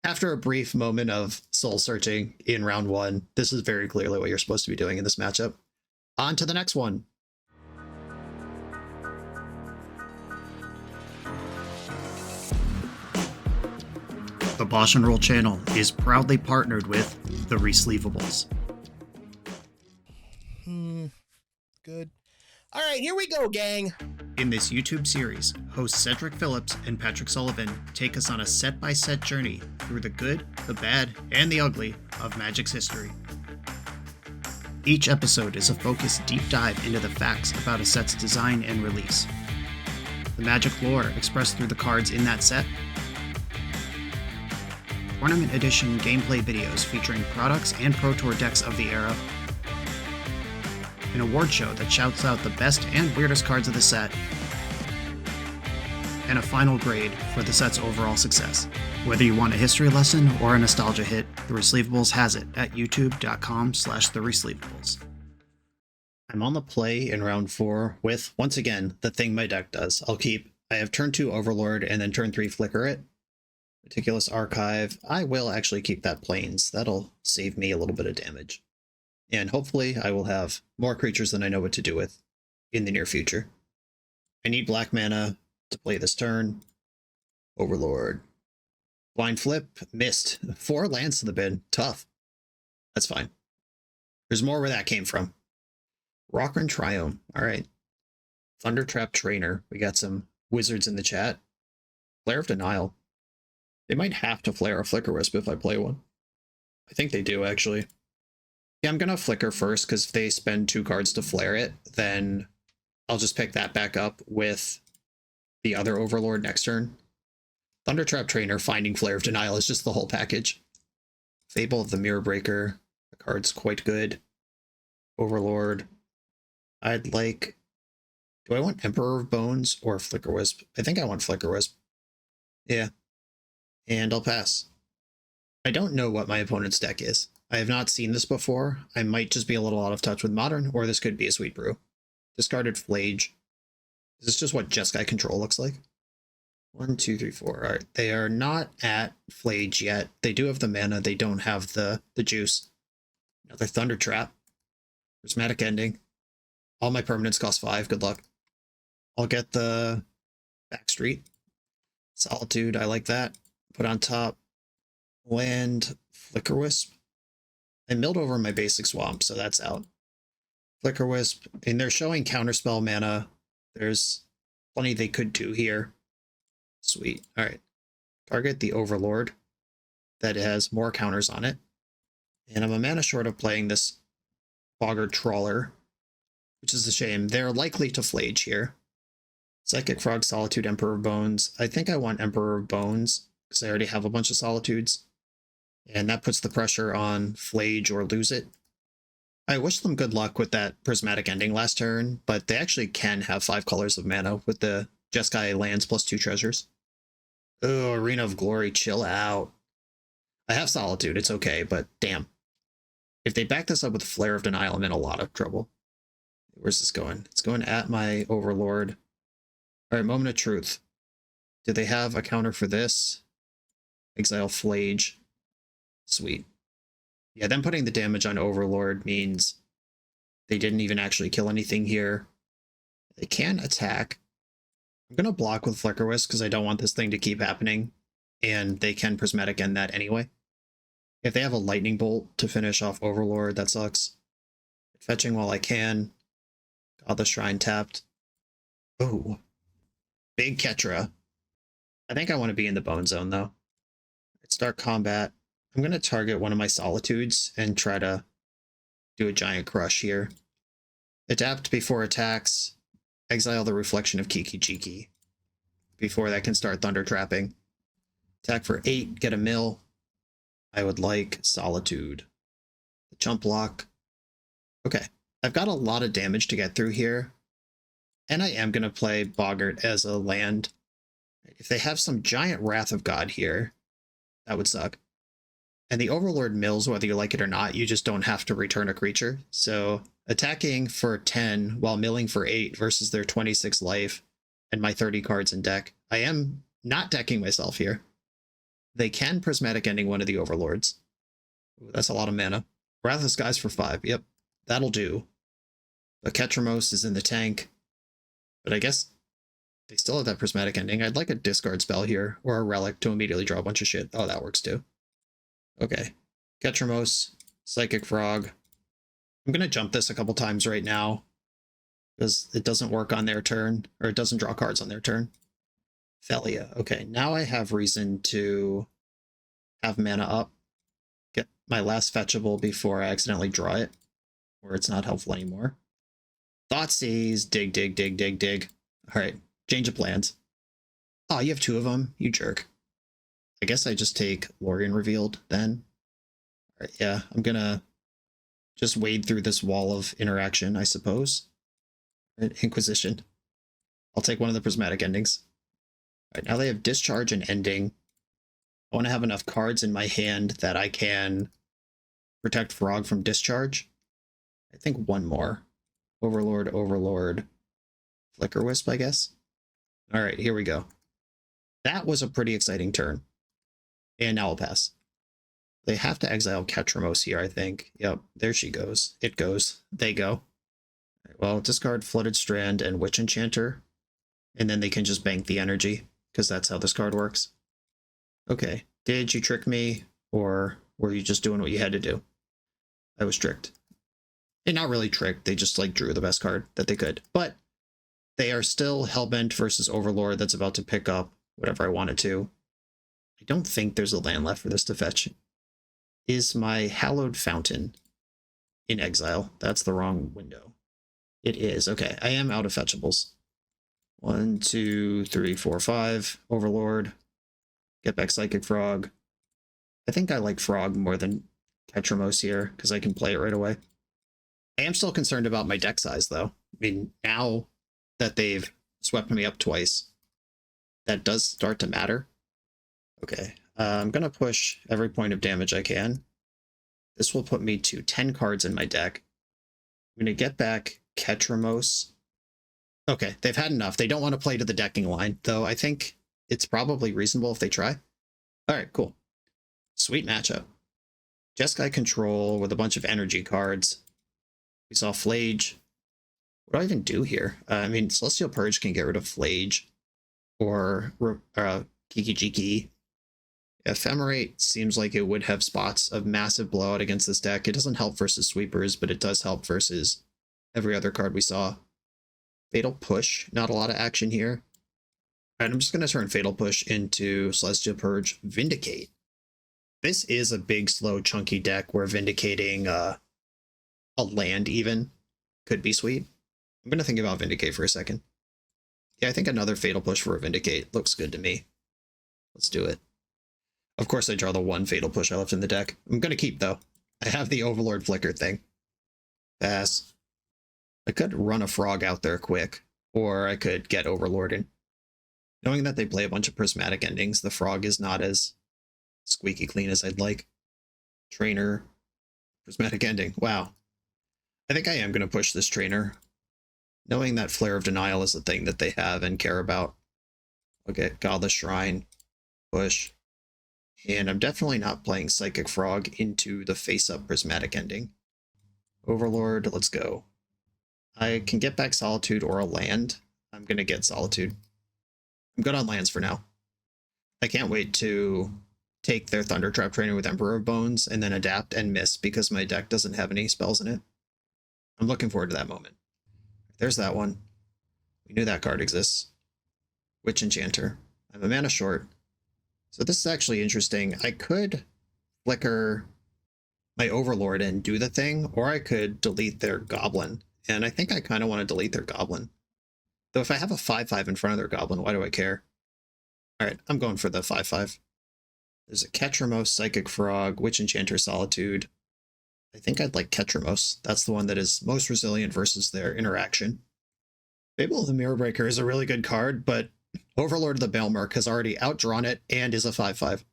After a brief moment of soul searching in round 1, this is very clearly what you're supposed to be doing in this matchup. On to the next one. The BoshNRoll channel is proudly partnered with the Resleevables. Good. All right, here we go, gang. In this YouTube series, hosts Cedric Phillips and Patrick Sullivan take us on a set-by-set journey through the good, the bad, and the ugly of Magic's history. Each episode is a focused deep dive into the facts about a set's design and release, the Magic lore expressed through the cards in that set, Tournament Edition gameplay videos featuring products and Pro Tour decks of the era, an award show that shouts out the best and weirdest cards of the set, and a final grade for the set's overall success. Whether you want a history lesson or a nostalgia hit, The Resleevables has it at youtube.com/theresleevables. I'm on the play in round 4 with, once again, the thing my deck does. I have turn 2 Overlord and then turn 3 Flicker it. Meticulous Archive. I will actually keep that Plains. That'll save me a little bit of damage. And hopefully I will have more creatures than I know what to do with in the near future. I need black mana to play this turn. Overlord. Blind Flip. Missed. 4 lands to the bin. Tough. That's fine. There's more where that came from. Rockern Triome. Alright. Thundertrap Trainer. We got some wizards in the chat. Flare of Denial. They might have to flare a Flicker Wisp if I play one. I think they do, actually. Yeah, I'm going to Flicker first, because if they spend 2 cards to flare it, then I'll just pick that back up with the other Overlord next turn. Thundertrap Trainer, finding Flare of Denial is just the whole package. Fable of the Mirror Breaker. The card's quite good. Overlord. I'd like... Do I want Emperor of Bones or Flicker Wisp? I think I want Flicker Wisp. Yeah. And I'll pass. I don't know what my opponent's deck is. I have not seen this before. I might just be a little out of touch with Modern, or this could be a Sweet Brew. Discarded Flage. Is this just what Jeskai Control looks like? 1, 2, 3, 4. Alright, they are not at Flage yet. They do have the mana, they don't have the juice. Another Thunder Trap. Prismatic Ending. All my permanents cost 5, good luck. I'll get the Backstreet. Solitude, I like that. Put on top. Land, Flicker Wisp. I milled over my basic swamp, so that's out. Flicker Wisp, and they're showing counterspell mana. There's plenty they could do here. Sweet. Alright. Target the Overlord. That has more counters on it. And I'm a mana short of playing this Boggart Trawler, which is a shame. They're likely to Flage here. Psychic Frog, Solitude, Emperor of Bones. I think I want Emperor of Bones, because I already have a bunch of Solitudes. And that puts the pressure on Flage or lose it. I wish them good luck with that Prismatic Ending last turn, but they actually can have 5 colors of mana with the Jeskai lands plus 2 treasures. Oh, Arena of Glory, chill out. I have Solitude, it's okay, but damn. If they back this up with Flare of Denial, I'm in a lot of trouble. Where's this going? It's going at my Overlord. Alright, Moment of Truth. Do they have a counter for this? Exile Flage. Sweet. Yeah, them putting the damage on Overlord means they didn't even actually kill anything here. They can attack. I'm going to block with Flicker Wisp because I don't want this thing to keep happening. And they can Prismatic End that anyway. If they have a Lightning Bolt to finish off Overlord, that sucks. Fetching while I can. Godless Shrine tapped. Oh. Big Ketra. I think I want to be in the Bone Zone, though. Start combat. I'm going to target one of my Solitudes and try to do a Giant Crush here. Adapt before attacks. Exile the Reflection of Kiki Jiki. Before that can start Thunder Trapping. Attack for 8, get a mill. I would like Solitude. The Jump Block. Okay, I've got a lot of damage to get through here. And I am going to play Boggart as a land. If they have some giant Wrath of God here, that would suck. And the Overlord mills, whether you like it or not, you just don't have to return a creature. So attacking for 10 while milling for 8 versus their 26 life and my 30 cards in deck. I am not decking myself here. They can Prismatic Ending one of the Overlords. Ooh, that's a lot of mana. Wrath of Skies for 5. Yep, that'll do. The Ketramose is in the tank. But I guess they still have that Prismatic Ending. I'd like a discard spell here, or a relic to immediately draw a bunch of shit. Oh, that works too. Okay. Ketramose, Psychic Frog. I'm going to jump this a couple times right now, because it doesn't work on their turn, or it doesn't draw cards on their turn. Thalia. Okay, now I have reason to have mana up. Get my last fetchable before I accidentally draw it, where it's not helpful anymore. Thoughtseize, dig, dig, dig, dig, dig. Alright, change of plans. Oh, you have 2 of them? You jerk. I guess I just take Lorien Revealed then. Alright, yeah, I'm gonna just wade through this wall of interaction, I suppose. Inquisition. I'll take one of the Prismatic Endings. Alright, now they have Discharge and Ending. I want to have enough cards in my hand that I can protect Frog from Discharge. I think one more. Overlord, Overlord, Flicker Wisp, I guess. Alright, here we go. That was a pretty exciting turn. And now I'll pass. They have to exile Ketramose here, I think. Yep, there she goes. It goes. They go. Right, well, discard Flooded Strand and Witch Enchanter. And then they can just bank the energy, because that's how this card works. Okay, did you trick me, or were you just doing what you had to do? I was tricked. And not really tricked, they just like drew the best card that they could. But they are still Hellbent versus Overlord that's about to pick up whatever I wanted to. I don't think there's a land left for this to fetch. Is my Hallowed Fountain in exile? That's the wrong window. It is. Okay, I am out of fetchables. 1, 2, 3, 4, 5. Overlord. Get back Psychic Frog. I think I like Frog more than Ketramose here, because I can play it right away. I am still concerned about my deck size, though. I mean, now that they've swept me up twice, that does start to matter. Okay, I'm going to push every point of damage I can. This will put me to 10 cards in my deck. I'm going to get back Ketramose. Okay, they've had enough. They don't want to play to the decking line, though I think it's probably reasonable if they try. All right, cool. Sweet matchup. Jeskai control with a bunch of energy cards. We saw Flage. What do I even do here? I mean, Celestial Purge can get rid of Flage or Kiki-Jiki. Ephemerate seems like it would have spots of massive blowout against this deck. It doesn't help versus sweepers, but it does help versus every other card we saw. Fatal Push, not a lot of action here. All right, I'm just going to turn Fatal Push into Celestial Purge, Vindicate. This is a big, slow, chunky deck where Vindicating a land even could be sweet. I'm going to think about Vindicate for a second. Yeah, I think another Fatal Push for a Vindicate looks good to me. Let's do it. Of course, I draw the one Fatal Push I left in the deck. I'm going to keep, though. I have the Overlord Flicker thing. Pass. I could run a Frog out there quick, or I could get Overlorded. Knowing that they play a bunch of Prismatic Endings, the Frog is not as squeaky clean as I'd like. Trainer. Prismatic Ending. Wow. I think I am going to push this Trainer. Knowing that Flare of Denial is the thing that they have and care about. I'll get Godless Shrine. Push. And I'm definitely not playing Psychic Frog into the face-up Prismatic Ending. Overlord, let's go. I can get back Solitude or a land. I'm going to get Solitude. I'm good on lands for now. I can't wait to take their Thundertrap Trainer with Emperor of Bones and then adapt and miss because my deck doesn't have any spells in it. I'm looking forward to that moment. There's that one. We knew that card exists. Witch Enchanter. I'm a mana short. So this is actually interesting. I could flicker my Overlord and do the thing, or I could delete their Goblin. And I think I kind of want to delete their Goblin. Though if I have a 5/5 in front of their Goblin, why do I care? Alright, I'm going for the 5/5. There's a Ketramose, Psychic Frog, Witch Enchanter, Solitude. I think I'd like Ketramose. That's the one that is most resilient versus their interaction. Fable of the Mirror Breaker is a really good card, but Overlord of the Bailmark has already outdrawn it and is a 5/5.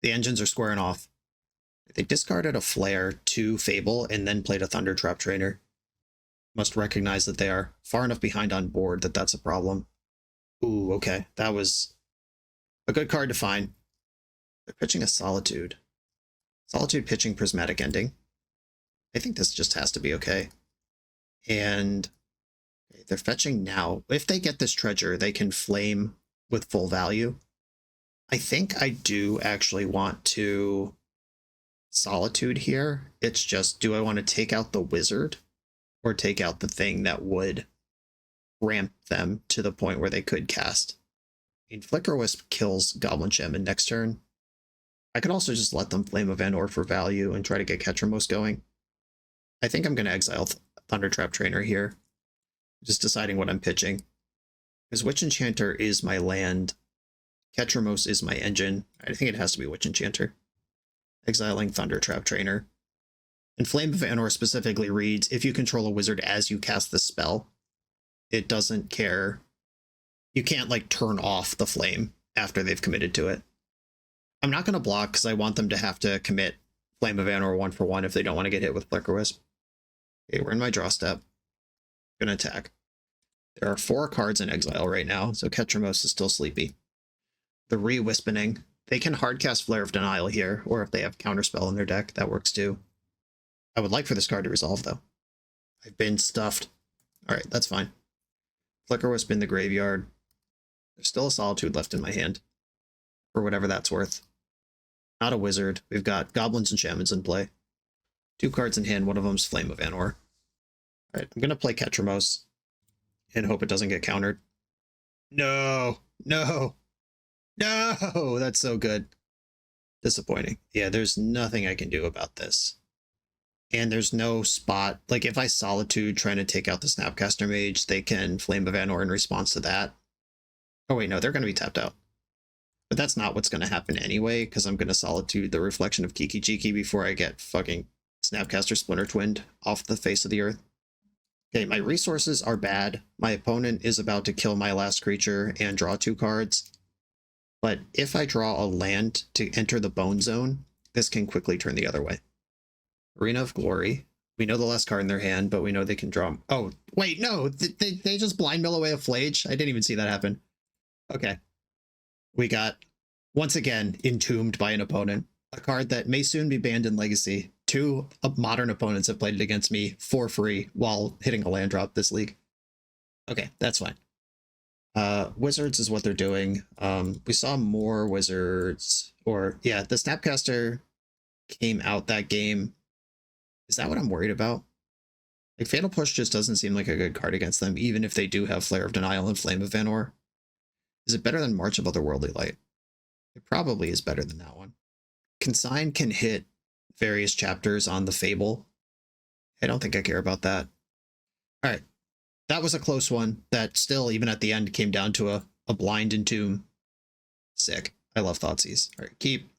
The engines are squaring off. They discarded a Flare to Fable and then played a Thundertrap Trainer. Must recognize that they are far enough behind on board that that's a problem. Ooh, okay. That was a good card to find. They're pitching a Solitude. Solitude pitching Prismatic Ending. I think this just has to be okay. And they're fetching now. If they get this treasure, they can flame with full value. I think I do actually want to Solitude here. It's just, do I want to take out the wizard or take out the thing that would ramp them to the point where they could cast? I mean, Flicker Wisp kills Goblin Shaman next turn. I could also just let them Flame of Anor for value and try to get Ketramose going. I think I'm going to exile Thundertrap Trainer here. Just deciding what I'm pitching. Because Witch Enchanter is my land. Ketramose is my engine. I think it has to be Witch Enchanter. Exiling Thundertrap Trainer. And Flame of Anor specifically reads, if you control a wizard as you cast the spell, it doesn't care. You can't, like, turn off the flame after they've committed to it. I'm not going to block because I want them to have to commit Flame of Anor 1-for-1 if they don't want to get hit with Flicker Wisp. Okay, we're in my draw step. Gonna attack. There are 4 cards in exile right now, so Ketramose is still sleepy. The Re-Wispening. They can hardcast Flare of Denial here, or if they have Counterspell in their deck, that works too. I would like for this card to resolve, though. I've been stuffed. Alright, that's fine. Flicker Wisp in the graveyard. There's still a Solitude left in my hand. For whatever that's worth. Not a wizard. We've got Goblins and Shamans in play. 2 cards in hand, one of them's Flame of Anor. Alright, I'm gonna play Ketramose and hope it doesn't get countered. No! No! No! That's so good. Disappointing. Yeah, there's nothing I can do about this. And there's no spot. Like, if I Solitude trying to take out the Snapcaster Mage, they can Flame of Anor in response to that. Oh wait, no, they're gonna be tapped out. But that's not what's gonna happen anyway, because I'm gonna Solitude the Reflection of Kiki-Jiki before I get fucking Snapcaster Splinter Twinned off the face of the earth. Okay, my resources are bad. My opponent is about to kill my last creature and draw 2 cards. But if I draw a land to enter the bone zone, this can quickly turn the other way. Arena of Glory. We know the last card in their hand, but we know they can draw. Oh, wait, no, they just blind mill away a Flage. I didn't even see that happen. Okay. We got, once again, Entombed by an opponent. A card that may soon be banned in Legacy. 2 modern opponents have played it against me for free while hitting a land drop this league. Okay, that's fine. Wizards is what they're doing. We saw more Wizards, or yeah, the Snapcaster came out that game. Is that what I'm worried about? Like, Fatal Push just doesn't seem like a good card against them, even if they do have Flare of Denial and Flame of Vanor. Is it better than March of Otherworldly Light? It probably is better than that one. Consign can hit various chapters on the Fable. I don't think I care about that. All right. That was a close one that still, even at the end, came down to a blind Entomb. Sick. I love Thoughtseize. All right, keep.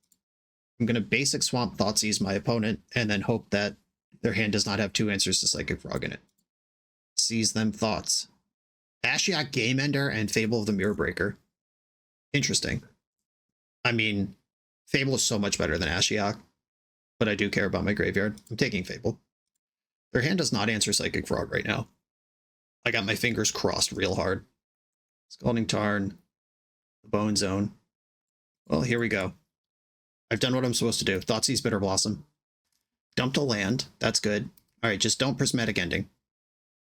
I'm going to basic swamp Thoughtseize my opponent and then hope that their hand does not have 2 answers to Psychic Frog in it. Seize them thoughts. Ashiok Game Ender and Fable of the Mirror Breaker. Interesting. I mean, Fable is so much better than Ashiok, but I do care about my graveyard. I'm taking Fable. Their hand does not answer Psychic Frog right now. I got my fingers crossed real hard. Scalding Tarn. The Bone Zone. Well, here we go. I've done what I'm supposed to do. Thoughtseize Bitter Blossom. Dumped a land. That's good. All right, just don't Prismatic Ending.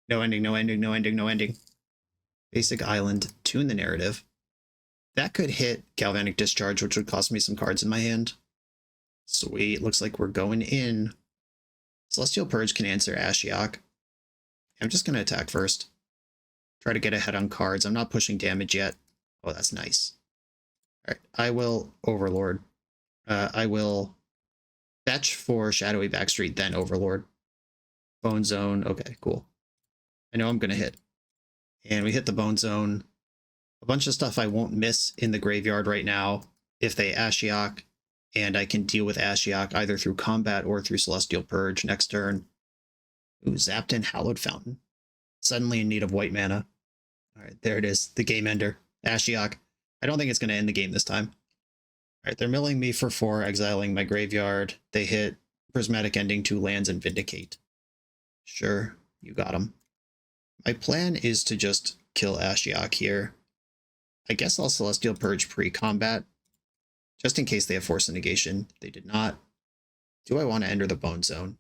No ending, no ending, no ending, no ending. Basic Island. Tune the Narrative. That could hit Galvanic Discharge, which would cost me some cards in my hand. Sweet. Looks like we're going in. Celestial Purge can answer Ashiok. I'm just going to attack first. Try to get ahead on cards. I'm not pushing damage yet. Oh, that's nice. All right, I will Overlord. I will fetch for Shadowy Backstreet, then Overlord. Bone Zone. Okay, cool. I know I'm going to hit. And we hit the Bone Zone. A bunch of stuff I won't miss in the graveyard right now if they Ashiok, and I can deal with Ashiok either through combat or through Celestial Purge next turn. Ooh, Zapton Hallowed Fountain. Suddenly in need of white mana. All right, there it is. The Game Ender. Ashiok. I don't think it's going to end the game this time. All right, they're milling me for 4, exiling my graveyard. They hit Prismatic Ending 2 lands and Vindicate. Sure, you got them. My plan is to just kill Ashiok here. I guess I'll Celestial Purge pre-combat, just in case they have Force of Negation. They did not. Do I want to enter the Bone Zone?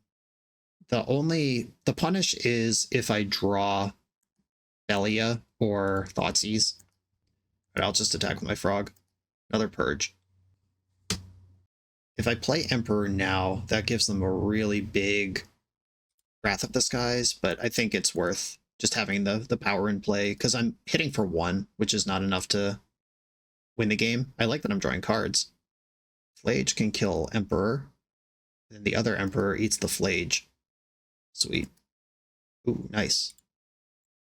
The punish is if I draw Belia or Thoughtseize. But I'll just attack with my Frog. Another Purge. If I play Emperor now, that gives them a really big Wrath of the Skies, but I think it's worth just having the power in play, because I'm hitting for 1, which is not enough to win the game. I like that I'm drawing cards. Flage can kill Emperor, then the other Emperor eats the Flage. Sweet. Ooh, nice.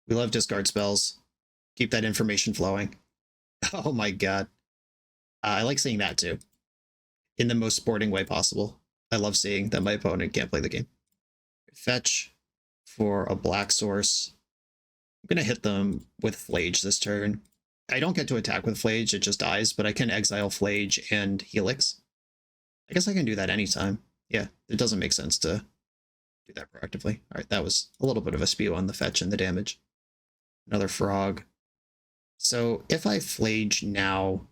We love discard spells. Keep that information flowing. Oh my god. I like seeing that too. In the most sporting way possible. I love seeing that my opponent can't play the game. Fetch for a black source. I'm going to hit them with Flage this turn. I don't get to attack with Flage, it just dies, but I can exile Flage and Helix. I guess I can do that anytime. Yeah, it doesn't make sense to do that proactively. All right, that was a little bit of a spew on the fetch and the damage. Another Frog. So if I Flage now,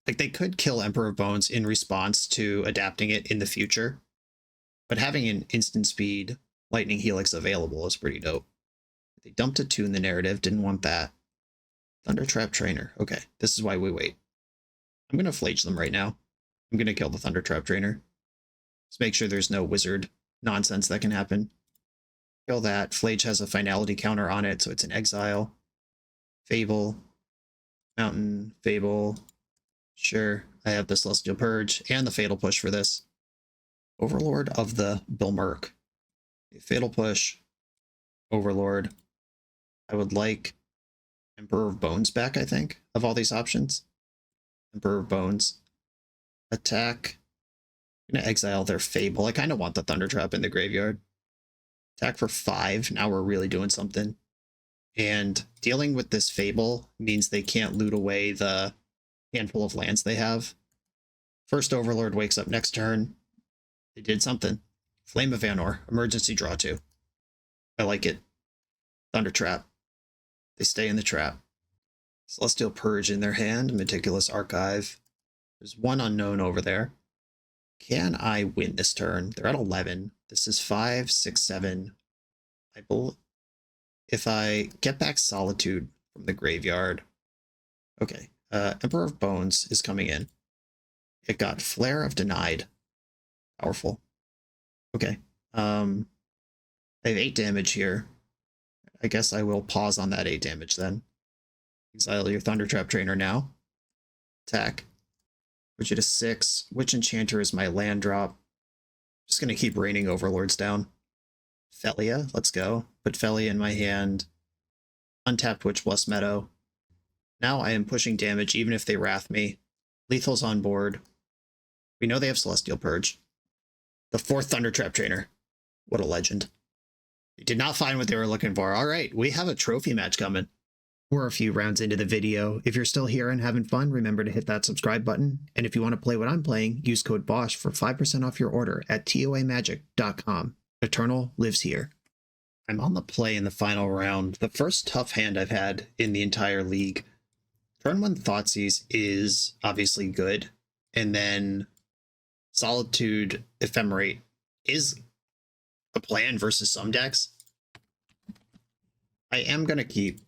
like, they could kill Emperor of Bones in response to adapting it in the future, but having an instant speed Lightning Helix available is pretty dope. They dumped a 2 in the narrative, didn't want that. Thundertrap Trainer. Okay, this is why we wait. I'm going to Flage them right now. I'm going to kill the Thundertrap Trainer. Just make sure there's no wizard nonsense that can happen. Kill that. Flage has a finality counter on it, so it's an exile. Fable. Mountain. Fable. Sure, I have the Celestial Purge and the Fatal Push for this. Overlord of the Bilmerk. Fatal Push. Overlord. I would like Emperor of Bones back, I think, of all these options. Emperor of Bones. Attack. I'm gonna exile their Fable. I kind of want the Thunder Trap in the graveyard. Attack for 5. Now we're really doing something. And dealing with this Fable means they can't loot away the handful of lands they have. First Overlord wakes up next turn. They did something. Flame of Vanor. Emergency draw 2. I like it. Thunder Trap. They stay in the trap. Celestial Purge in their hand. Meticulous Archive. There's one unknown over there. Can I win this turn? They're at 11. This is 5, 6, 7. If I get back Solitude from the graveyard. Okay. Emperor of Bones is coming in. It got Flare of Denied. Powerful. Okay. I have 8 damage here. I guess I will pause on that 8 damage then. Exile your Thunder Trap Trainer now. Attack. Put you to 6. Witch Enchanter is my land drop. Just going to keep raining Overlords down. Felia, let's go. Put Felia in my hand. Untapped Witch Bless Meadow. Now I am pushing damage even if they wrath me. Lethal's on board. We know they have Celestial Purge. The 4th Thunder Trap Trainer. What a legend. They did not find what they were looking for. All right, we have a trophy match coming. We're a few rounds into the video. If you're still here and having fun, remember to hit that subscribe button. And if you want to play what I'm playing, use code BOSH for 5% off your order at toamagic.com. Eternal lives here. I'm on the play in the final round. The first tough hand I've had in the entire league. Turn 1 Thoughtseize is obviously good. And then Solitude Ephemerate is a plan versus some decks. I am going to keep.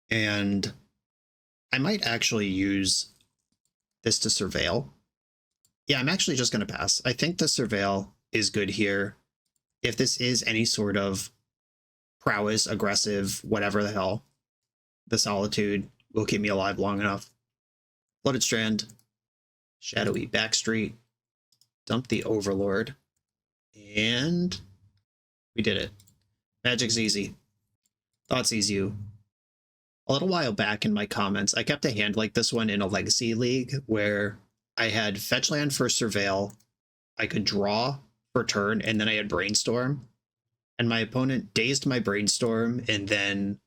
And I might actually use this to Surveil. Yeah, I'm actually just going to pass. I think the Surveil is good here. If this is any sort of prowess, aggressive, whatever the hell, the Solitude will keep me alive long enough. Flooded Strand, Shadowy Backstreet, dump the Overlord, and we did it. Magic's easy. Thoughtseize you. A little while back in my comments, I kept a hand like this one in a Legacy League where I had Fetch Land for Surveil, I could draw for turn, and then I had Brainstorm. And my opponent dazed my Brainstorm and then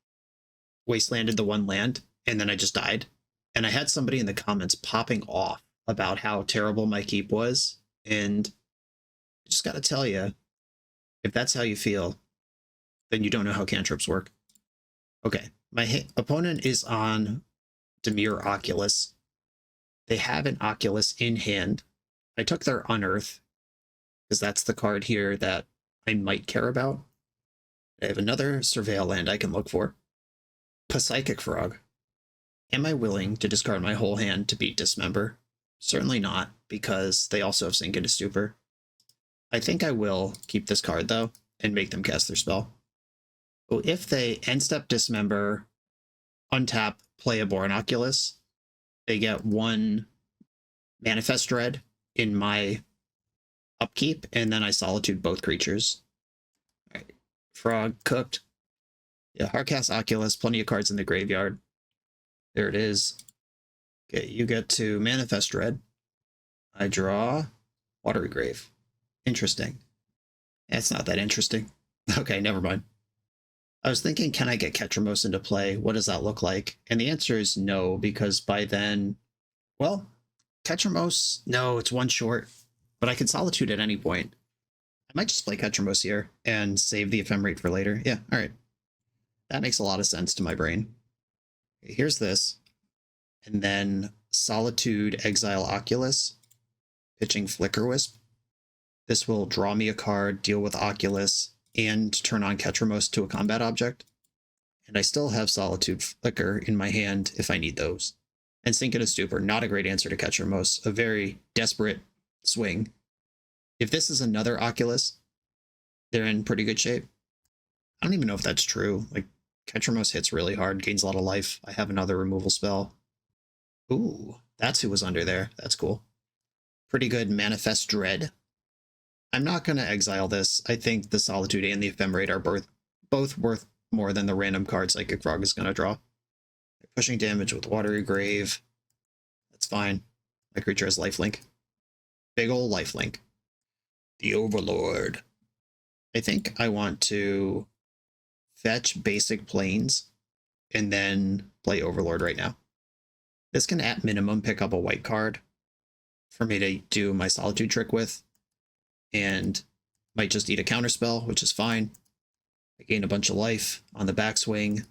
wastelanded the 1 land, and then I just died. And I had somebody in the comments popping off about how terrible my keep was, and I just gotta tell you, if that's how you feel, then you don't know how cantrips work. Okay. My opponent is on Dimir Oculus. They have an Oculus in hand. I took their Unearth, because that's the card here that I might care about. I have another Surveil land I can look for. Psychic Frog. Am I willing to discard my whole hand to beat Dismember? Certainly not, because they also have Sink into Stupor. I think I will keep this card, though, and make them cast their spell. Well, if they end-step Dismember, untap, play a Born Oculus, they get 1 Manifest Dread in my upkeep, and then I Solitude both creatures. All right. Frog cooked. Yeah, Hardcast Oculus, plenty of cards in the graveyard. There it is. Okay, you get to Manifest Dread. I draw Watery Grave. Interesting. It's not that interesting. Okay, never mind. I was thinking, can I get Ketramose into play? What does that look like? And the answer is no, because by then, well, Ketramose, no, it's 1 short, but I can Solitude at any point. I might just play Ketramose here and save the Ephemerate for later. Yeah, all right. That makes a lot of sense to my brain. Here's this. And then Solitude, Exile Oculus, pitching Flicker Wisp. This will draw me a card, deal with Oculus, and turn on Ketramose to a combat object. And I still have Solitude Flicker in my hand if I need those. And Sink into Stupor, not a great answer to Ketramose, a very desperate swing. If this is another Oculus, they're in pretty good shape. I don't even know if that's true. Like, Ketramose hits really hard, gains a lot of life. I have another removal spell. Ooh, that's who was under there. That's cool. Pretty good Manifest Dread. I'm not going to exile this. I think the Solitude and the Ephemerate are both worth more than the random card Psychic Frog is going to draw. Pushing damage with Watery Grave. That's fine. My creature has lifelink. Big ol' lifelink. The Overlord. I think I want to fetch basic planes and then play Overlord right now. This can at minimum pick up a white card for me to do my Solitude trick with, and might just eat a counterspell, which is fine. I gain a bunch of life on the backswing.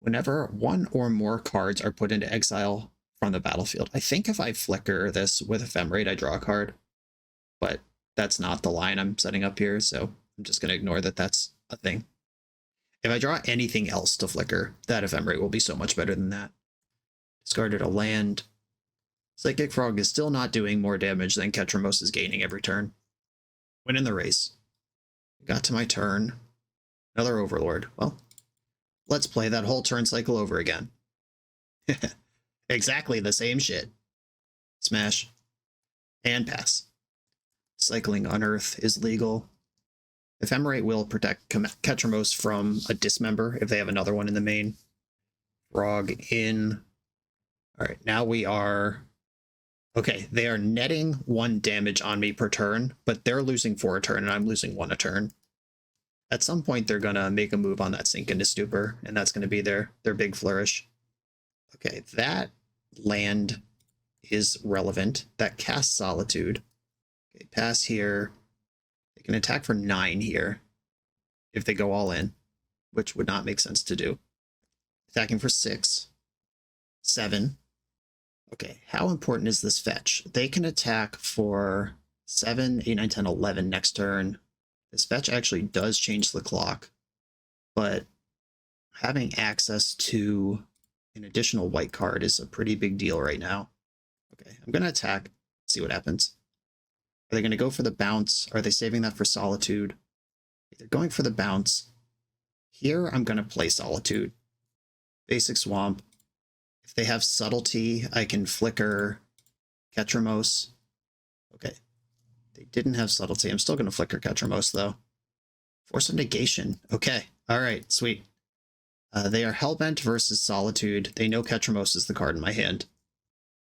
Whenever one or more cards are put into exile from the battlefield, I think if I flicker this with Ephemerate, I draw a card, but that's not the line I'm setting up here, so I'm just going to ignore that that's a thing. If I draw anything else to flicker, that Ephemerate will be so much better than that. Discarded a land. Psychic Frog is still not doing more damage than Ketramose is gaining every turn. Winning the race. Got to my turn. Another Overlord. Well, let's play that whole turn cycle over again. Exactly the same shit. Smash. And pass. Cycling Unearth is legal. Ephemerate will protect Ketramose from a dismember if they have another one in the main. Frog in. Alright, now we are... Okay, they are netting 1 damage on me per turn, but they're losing 4 a turn and I'm losing 1 a turn. At some point, they're going to make a move on that Sink into Stupor, and that's going to be their big flourish. Okay, that land is relevant. That casts Solitude. Okay, pass here. They can attack for 9 here if they go all in, which would not make sense to do. Attacking for 6. 7. Okay, how important is this fetch? They can attack for 7, 8, 9, 10, 11 next turn. This fetch actually does change the clock, but having access to an additional white card is a pretty big deal right now. Okay, I'm going to attack, see what happens. Are they going to go for the bounce? Are they saving that for Solitude? If they're going for the bounce, here I'm going to play Solitude. Basic Swamp. If they have Subtlety, I can flicker Ketramose. Okay. They didn't have Subtlety. I'm still going to flicker Ketramose, though. Force of Negation. Okay. All right. Sweet. They are Hellbent versus Solitude. They know Ketramose is the card in my hand.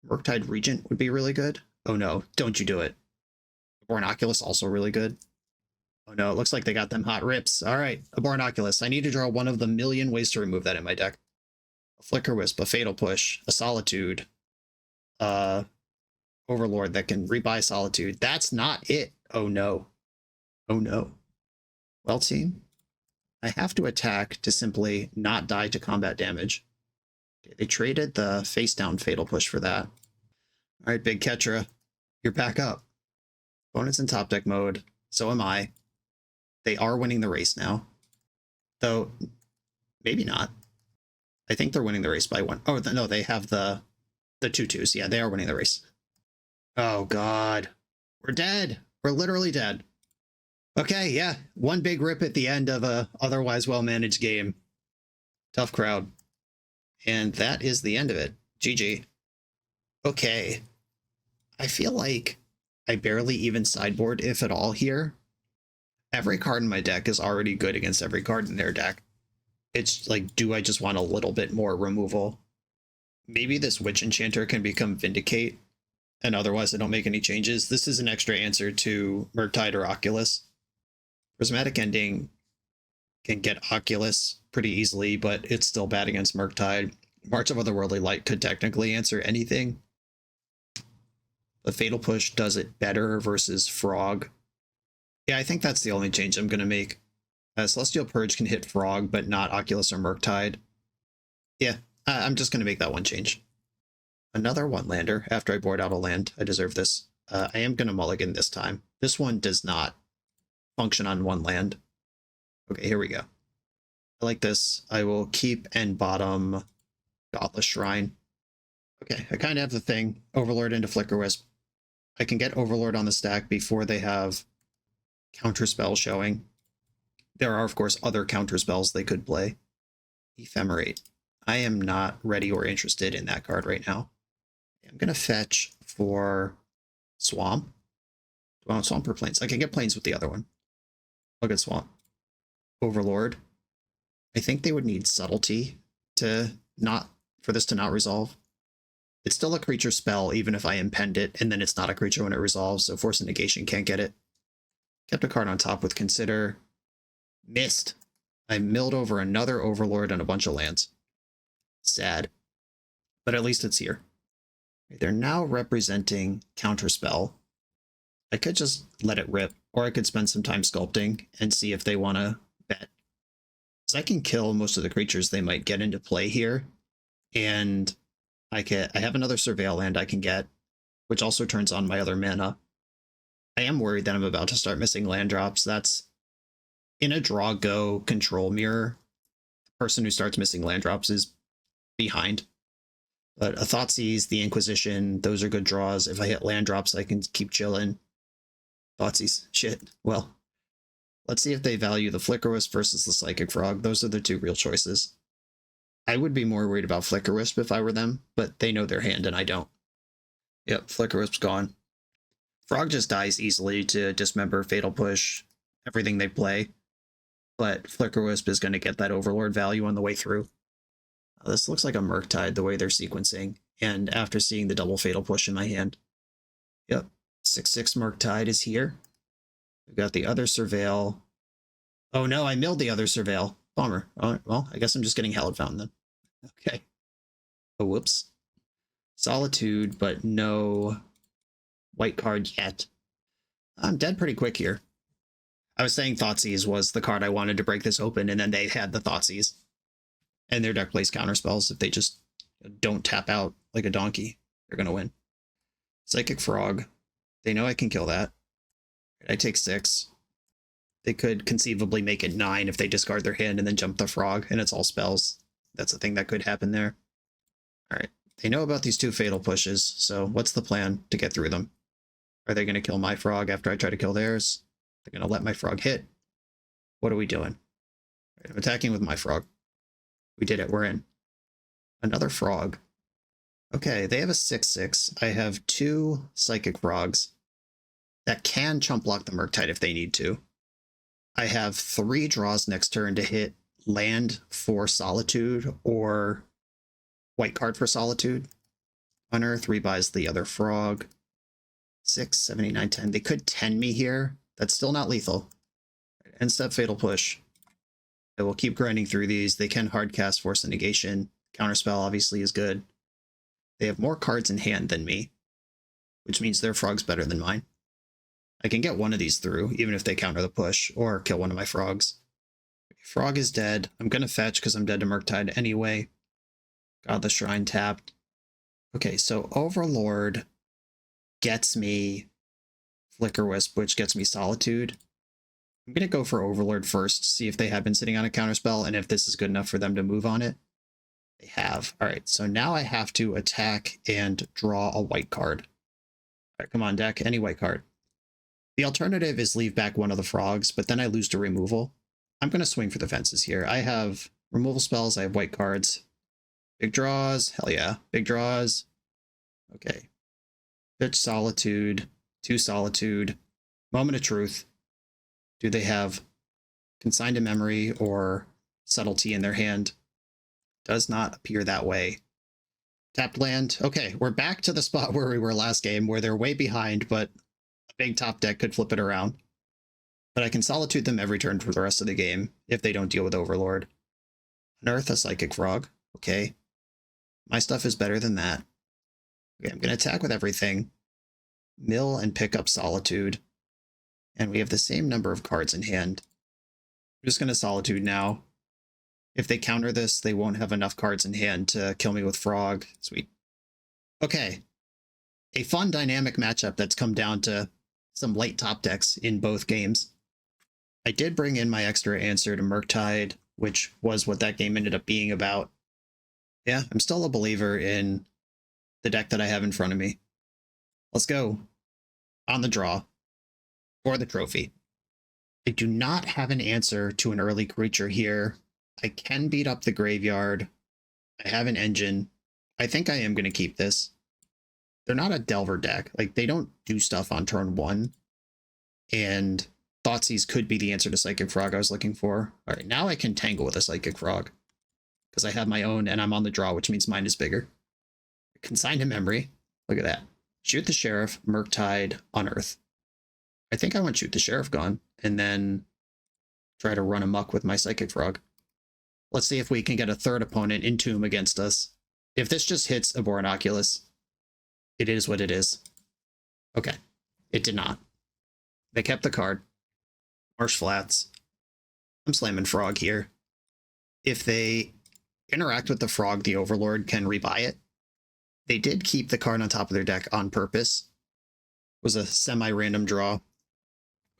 Murktide Regent would be really good. Oh, no. Don't you do it. Aborn Oculus also really good. Oh, no. It looks like they got them hot rips. All right. Aborn Oculus. I need to draw one of the million ways to remove that in my deck. A Flicker Wisp, a Fatal Push, a Solitude, Overlord that can rebuy Solitude. That's not it. Oh no. Oh no. Well, team, I have to attack to simply not die to combat damage. Okay, they traded the face down Fatal Push for that. All right, Big Ketra, you're back up. Opponent's in top deck mode. So am I. They are winning the race now. Though, maybe not. I think they're winning the race by 1. Oh, no, they have the 2/2s. Yeah, they are winning the race. Oh, God. We're dead. We're literally dead. Okay, yeah. One big rip at the end of a otherwise well-managed game. Tough crowd. And that is the end of it. GG. Okay. I feel like I barely even sideboard, if at all, here. Every card in my deck is already good against every card in their deck. It's like, do I just want a little bit more removal? Maybe this Witch Enchanter can become Vindicate, and otherwise I don't make any changes. This is an extra answer to Murktide or Oculus. Prismatic Ending can get Oculus pretty easily, but it's still bad against Murktide. March of Otherworldly Light could technically answer anything. The Fatal Push does it better versus Frog. Yeah, I think that's the only change I'm going to make. Celestial Purge can hit Frog, but not Oculus or Murktide. Yeah, I'm just going to make that one change. Another one-lander after I board out a land. I deserve this. I am going to mulligan this time. This one does not function on one land. Okay, here we go. I like this. I will keep and bottom Godless Shrine. Okay, I kind of have the thing. Overlord into Flicker Wisp. I can get Overlord on the stack before they have Counterspell showing. There are, of course, other counterspells they could play. Ephemerate. I am not ready or interested in that card right now. I'm going to fetch for Swamp. Do I want Swamp or Plains? I can get Plains with the other one. I'll get Swamp. Overlord. I think they would need Subtlety to not, for this to not resolve. It's still a creature spell, even if I impend it, and then it's not a creature when it resolves, so Force of Negation can't get it. Kept a card on top with Consider. Missed. I milled over another Overlord and a bunch of lands. Sad. But at least it's here. They're now representing Counterspell. I could just let it rip, or I could spend some time sculpting and see if they want to bet. Because I can kill most of the creatures they might get into play here. And I have another Surveil land I can get, which also turns on my other mana. I am worried that I'm about to start missing land drops. That's in a draw go control mirror. The person who starts missing land drops is behind. But a Thoughtseize, the Inquisition, those are good draws. If I hit land drops, I can keep chilling. Thoughtseize, shit. Well, let's see if they value the Flickerwisp versus the Psychic Frog. Those are the two real choices. I would be more worried about Flickerwisp if I were them, but they know their hand and I don't. Yep, Flickerwisp's gone. Frog just dies easily to Dismember, Fatal Push, everything they play. But Flickerwisp is going to get that Overlord value on the way through. This looks like a Murktide the way they're sequencing, and after seeing the double Fatal Push in my hand. Yep, 6/6 Murktide is here. We've got the other Surveil. Oh no, I milled the other Surveil. Bummer. Oh, well, I guess I'm just getting Hallowed Fountain then. Okay. Oh, whoops. Solitude, but no white card yet. I'm dead pretty quick here. I was saying Thoughtseize was the card I wanted to break this open, and then they had the Thoughtseize. And their deck plays counterspells. If they just don't tap out like a donkey, they're going to win. Psychic Frog. They know I can kill that. I take 6. They could conceivably make it 9 if they discard their hand and then jump the frog, and it's all spells. That's a thing that could happen there. Alright. They know about these 2 Fatal Pushes, so what's the plan to get through them? Are they going to kill my frog after I try to kill theirs? They're going to let my frog hit? What are we doing? I'm attacking with my frog. We did it. We're in. Another frog. Okay, they have a 6/6. I have 2 Psychic Frogs that can chump block the Murktide if they need to. I have 3 draws next turn to hit land for Solitude or white card for Solitude. Unearth rebuys the other frog. 6, 7, 8, 9, 10. They could 10 me here. That's still not lethal. End step Fatal Push. I will keep grinding through these. They can hardcast Force of Negation. Counterspell obviously is good. They have more cards in hand than me, which means their frog's better than mine. I can get one of these through, even if they counter the push, or kill one of my frogs. Frog is dead. I'm going to fetch because I'm dead to Murktide anyway. Got the Shrine tapped. Okay, so Overlord gets me Flickerwisp, which gets me Solitude. I'm going to go for Overlord first, see if they have been sitting on a counterspell, and if this is good enough for them to move on it. They have. Alright, so now I have to attack and draw a white card. Alright, come on, deck. Any white card. The alternative is leave back one of the frogs, but then I lose to removal. I'm going to swing for the fences here. I have removal spells, I have white cards. Big draws, hell yeah. Big draws. Okay. Pitch Solitude, 2 Solitude. Moment of Truth. Do they have Consigned to Memory or Subtlety in their hand? Does not appear that way. Tapped land. Okay, we're back to the spot where we were last game, where they're way behind, but a big top deck could flip it around. But I can Solitude them every turn for the rest of the game, if they don't deal with Overlord. Unearth a Psychic Frog. Okay. My stuff is better than that. Okay, I'm going to attack with everything. Mill and pick up Solitude. And we have the same number of cards in hand. I'm just going to Solitude now. If they counter this, they won't have enough cards in hand to kill me with Frog. Sweet. Okay. A fun dynamic matchup that's come down to some late top decks in both games. I did bring in my extra answer to Murktide, which was what that game ended up being about. Yeah, I'm still a believer in the deck that I have in front of me. Let's go. On the draw. For the trophy. I do not have an answer to an early creature here. I can beat up the graveyard. I have an engine. I think I am going to keep this. They're not a Delver deck. Like, they don't do stuff on turn 1. And Thoughtseize could be the answer to Psychic Frog I was looking for. All right, now I can tangle with a Psychic Frog. Because I have my own and I'm on the draw, which means mine is bigger. Consigned to Memory. Look at that. Shoot the Sheriff, Murktide, Unearth. I think I want Shoot the Sheriff gone, and then try to run amok with my Psychic Frog. Let's see if we can get a third opponent in Tomb against us. If this just hits a Borinoculus, it is what it is. Okay, it did not. They kept the card. Marsh Flats. I'm slamming Frog here. If they interact with the Frog, the Overlord can rebuy it. They did keep the card on top of their deck on purpose. It was a semi-random draw.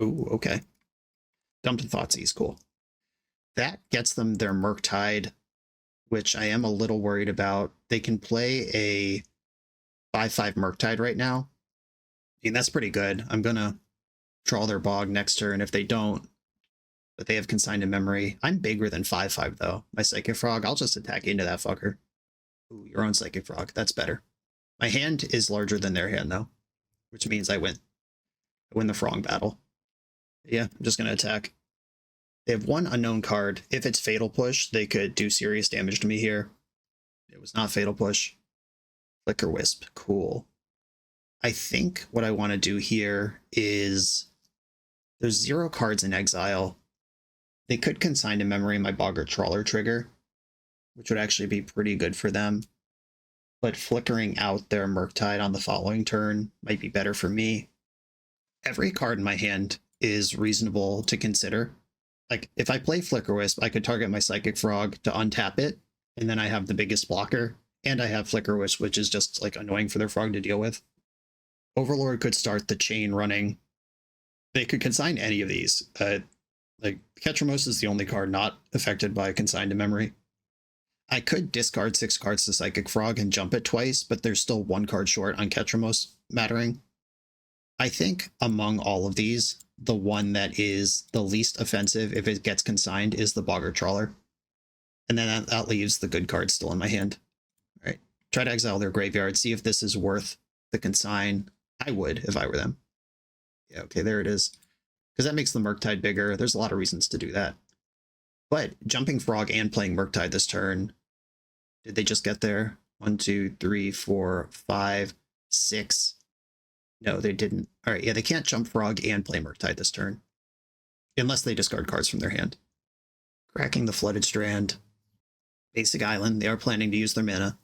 Ooh, okay. Dumped Thoughtseize, cool. That gets them their Murktide, which I am a little worried about. They can play a 5/5 Murktide right now. I mean, that's pretty good. I'm going to draw their Bog next turn if they don't. But they have Consigned to Memory. I'm bigger than 5/5, though. My Psychic Frog, I'll just attack into that fucker. Ooh, your own Psychic Frog. That's better. My hand is larger than their hand, though, which means I win. I win the Frog battle. Yeah, I'm just going to attack. They have one unknown card. If it's Fatal Push, they could do serious damage to me here. It was not Fatal Push. Flicker Wisp. Cool. I think what I want to do here is there's 0 cards in exile. They could Consign to Memory my Boggart Trawler trigger, which would actually be pretty good for them. But flickering out their Murktide on the following turn might be better for me. Every card in my hand is reasonable to consider. Like, if I play Flicker Wisp, I could target my Psychic Frog to untap it, and then I have the biggest blocker, and I have Flicker Wisp, which is just, like, annoying for their Frog to deal with. Overlord could start the chain running. They could consign any of these. Like, Ketramose is the only card not affected by Consigned to Memory. I could discard 6 cards to Psychic Frog and jump it twice, but there's still 1 card short on Ketramose mattering. I think among all of these, the one that is the least offensive if it gets consigned is the Boggart Trawler. And then that leaves the good cards still in my hand. All right, try to exile their graveyard, see if this is worth the consign. I would if I were them. Yeah, okay, there it is. Because that makes the Murktide bigger. There's a lot of reasons to do that. But jumping Frog and playing Murktide this turn, did they just get there? 1, 2, 3, 4, 5, 6. No, they didn't. All right, yeah, they can't jump Frog and play Murktide this turn. Unless they discard cards from their hand. Cracking the Flooded Strand. Basic Island, they are planning to use their mana.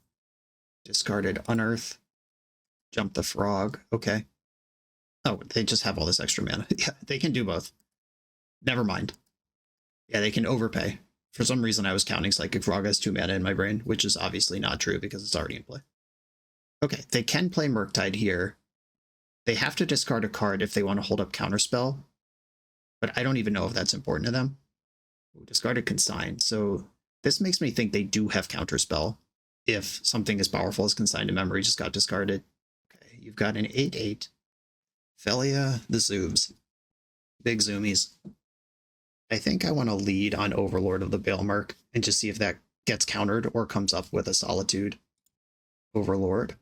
Discarded Unearth. Jump the Frog, okay. Oh, they just have all this extra mana. Yeah, they can do both. Never mind. Yeah, they can overpay. For some reason, I was counting Psychic Frog as 2 mana in my brain, which is obviously not true because it's already in play. Okay, they can play Murktide here. They have to discard a card if they want to hold up Counterspell, but I don't even know if that's important to them. Ooh, discarded Consign, so this makes me think they do have Counterspell if something as powerful as Consigned to Memory just got discarded. Okay, you've got an 8/8. Felia the Zoobs. Big Zoomies. I think I want to lead on Overlord of the Balemark and just see if that gets countered or comes up with a Solitude. Overlord.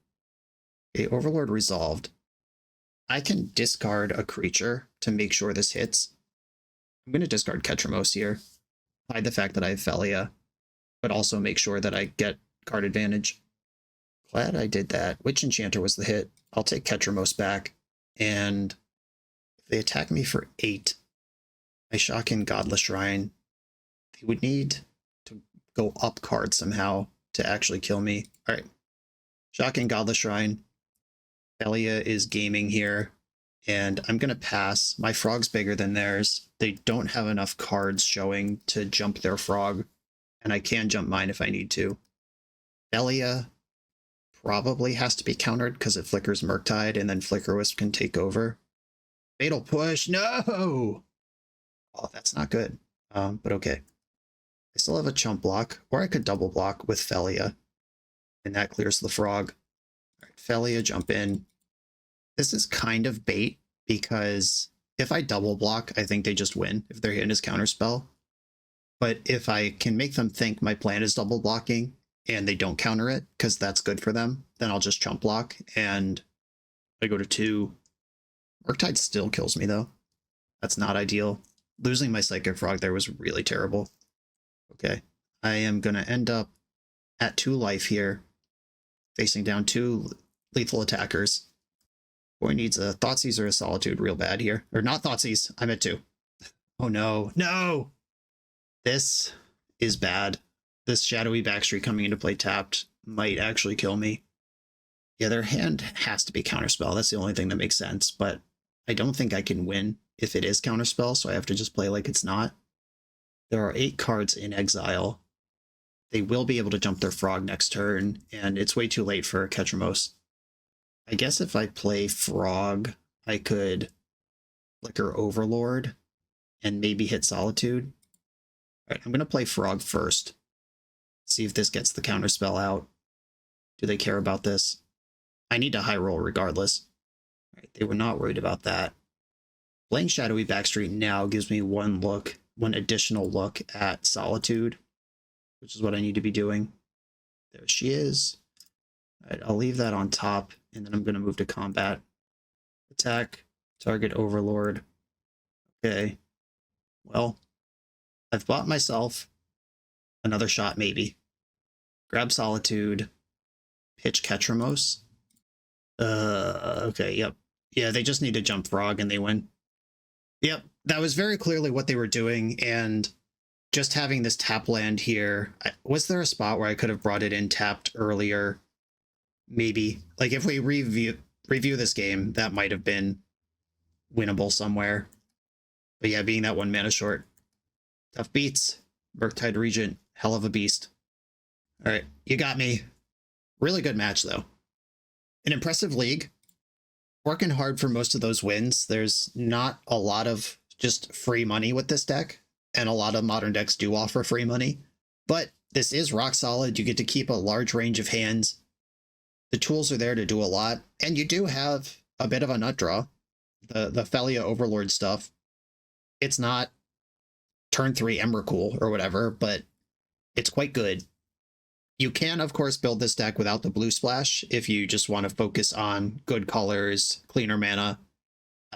Okay, Overlord resolved. I can discard a creature to make sure this hits. I'm going to discard Ketramose here. Hide the fact that I have Felia, but also make sure that I get card advantage. Glad I did that. Witch Enchanter was the hit. I'll take Ketramose back. And if they attack me for 8, I shock in Godless Shrine. They would need to go up card somehow to actually kill me. All right. Shock in Godless Shrine. Felia is gaming here, and I'm going to pass. My Frog's bigger than theirs. They don't have enough cards showing to jump their Frog, and I can jump mine if I need to. Felia probably has to be countered because it flickers Murktide, and then Flicker Wisp can take over. Fatal Push, no! Oh, that's not good, but okay. I still have a chump block, or I could double block with Felia, and that clears the Frog. All right, Felia, jump in. This is kind of bait, because if I double block, I think they just win if their hand is Counterspell. But if I can make them think my plan is double blocking, and they don't counter it, because that's good for them, then I'll just chump block, and I go to 2. Murktide still kills me, though. That's not ideal. Losing my Psychic Frog there was really terrible. Okay, I am going to end up at 2 life here, facing down 2 lethal attackers. Boy needs a Thoughtseize or a Solitude real bad here. Or not Thoughtseize, I'm at 2. Oh no, no! This is bad. This Shadowy Backstreet coming into play tapped might actually kill me. Yeah, their hand has to be Counterspell. That's the only thing that makes sense, but I don't think I can win if it is Counterspell, so I have to just play like it's not. There are 8 cards in exile. They will be able to jump their Frog next turn, and it's way too late for Ketramose. I guess if I play Frog, I could Flicker Overlord and maybe hit Solitude. All right, I'm going to play Frog first. See if this gets the Counterspell out. Do they care about this? I need to high roll regardless. All right, they were not worried about that. Playing Shadowy Backstreet now gives me one additional look at Solitude, which is what I need to be doing. There she is. All right, I'll leave that on top, and then I'm going to move to combat. Attack, target Overlord. Okay. Well, I've bought myself another shot, maybe. Grab Solitude, pitch Ketramose. Okay, yep. Yeah, they just need to jump Frog and they win. Yep, that was very clearly what they were doing, and just having this tap land here, was there a spot where I could have brought it in tapped earlier? Maybe. Like, if we review this game, that might have been winnable somewhere. But yeah, being that 1 mana short. Tough beats. Murktide Regent, hell of a beast. Alright, you got me. Really good match, though. An impressive league. Working hard for most of those wins. There's not a lot of just free money with this deck, and a lot of modern decks do offer free money. But this is rock solid. You get to keep a large range of hands. The tools are there to do a lot, and you do have a bit of a nut draw. The Thalia Overlord stuff. It's not turn 3 Emrakul or whatever, but it's quite good. You can, of course, build this deck without the blue splash if you just want to focus on good colors, cleaner mana.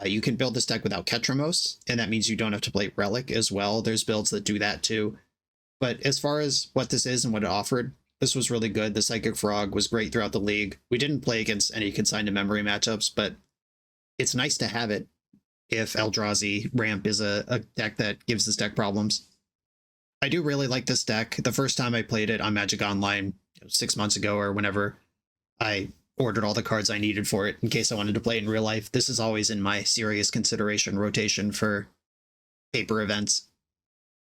You can build this deck without Ketramose, and that means you don't have to play Relic as well. There's builds that do that too. But as far as what this is and what it offered, this was really good. The Psychic Frog was great throughout the league. We didn't play against any consigned to memory matchups, but it's nice to have it if Eldrazi Ramp is a deck that gives this deck problems. I do really like this deck. The first time I played it on Magic Online 6 months ago or whenever, I ordered all the cards I needed for it in case I wanted to play it in real life. This is always in my serious consideration rotation for paper events.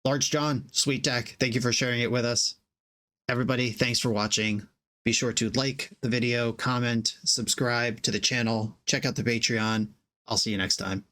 Large John, sweet deck. Thank you for sharing it with us. Everybody, thanks for watching. Be sure to like the video, comment, subscribe to the channel, check out the Patreon. I'll see you next time.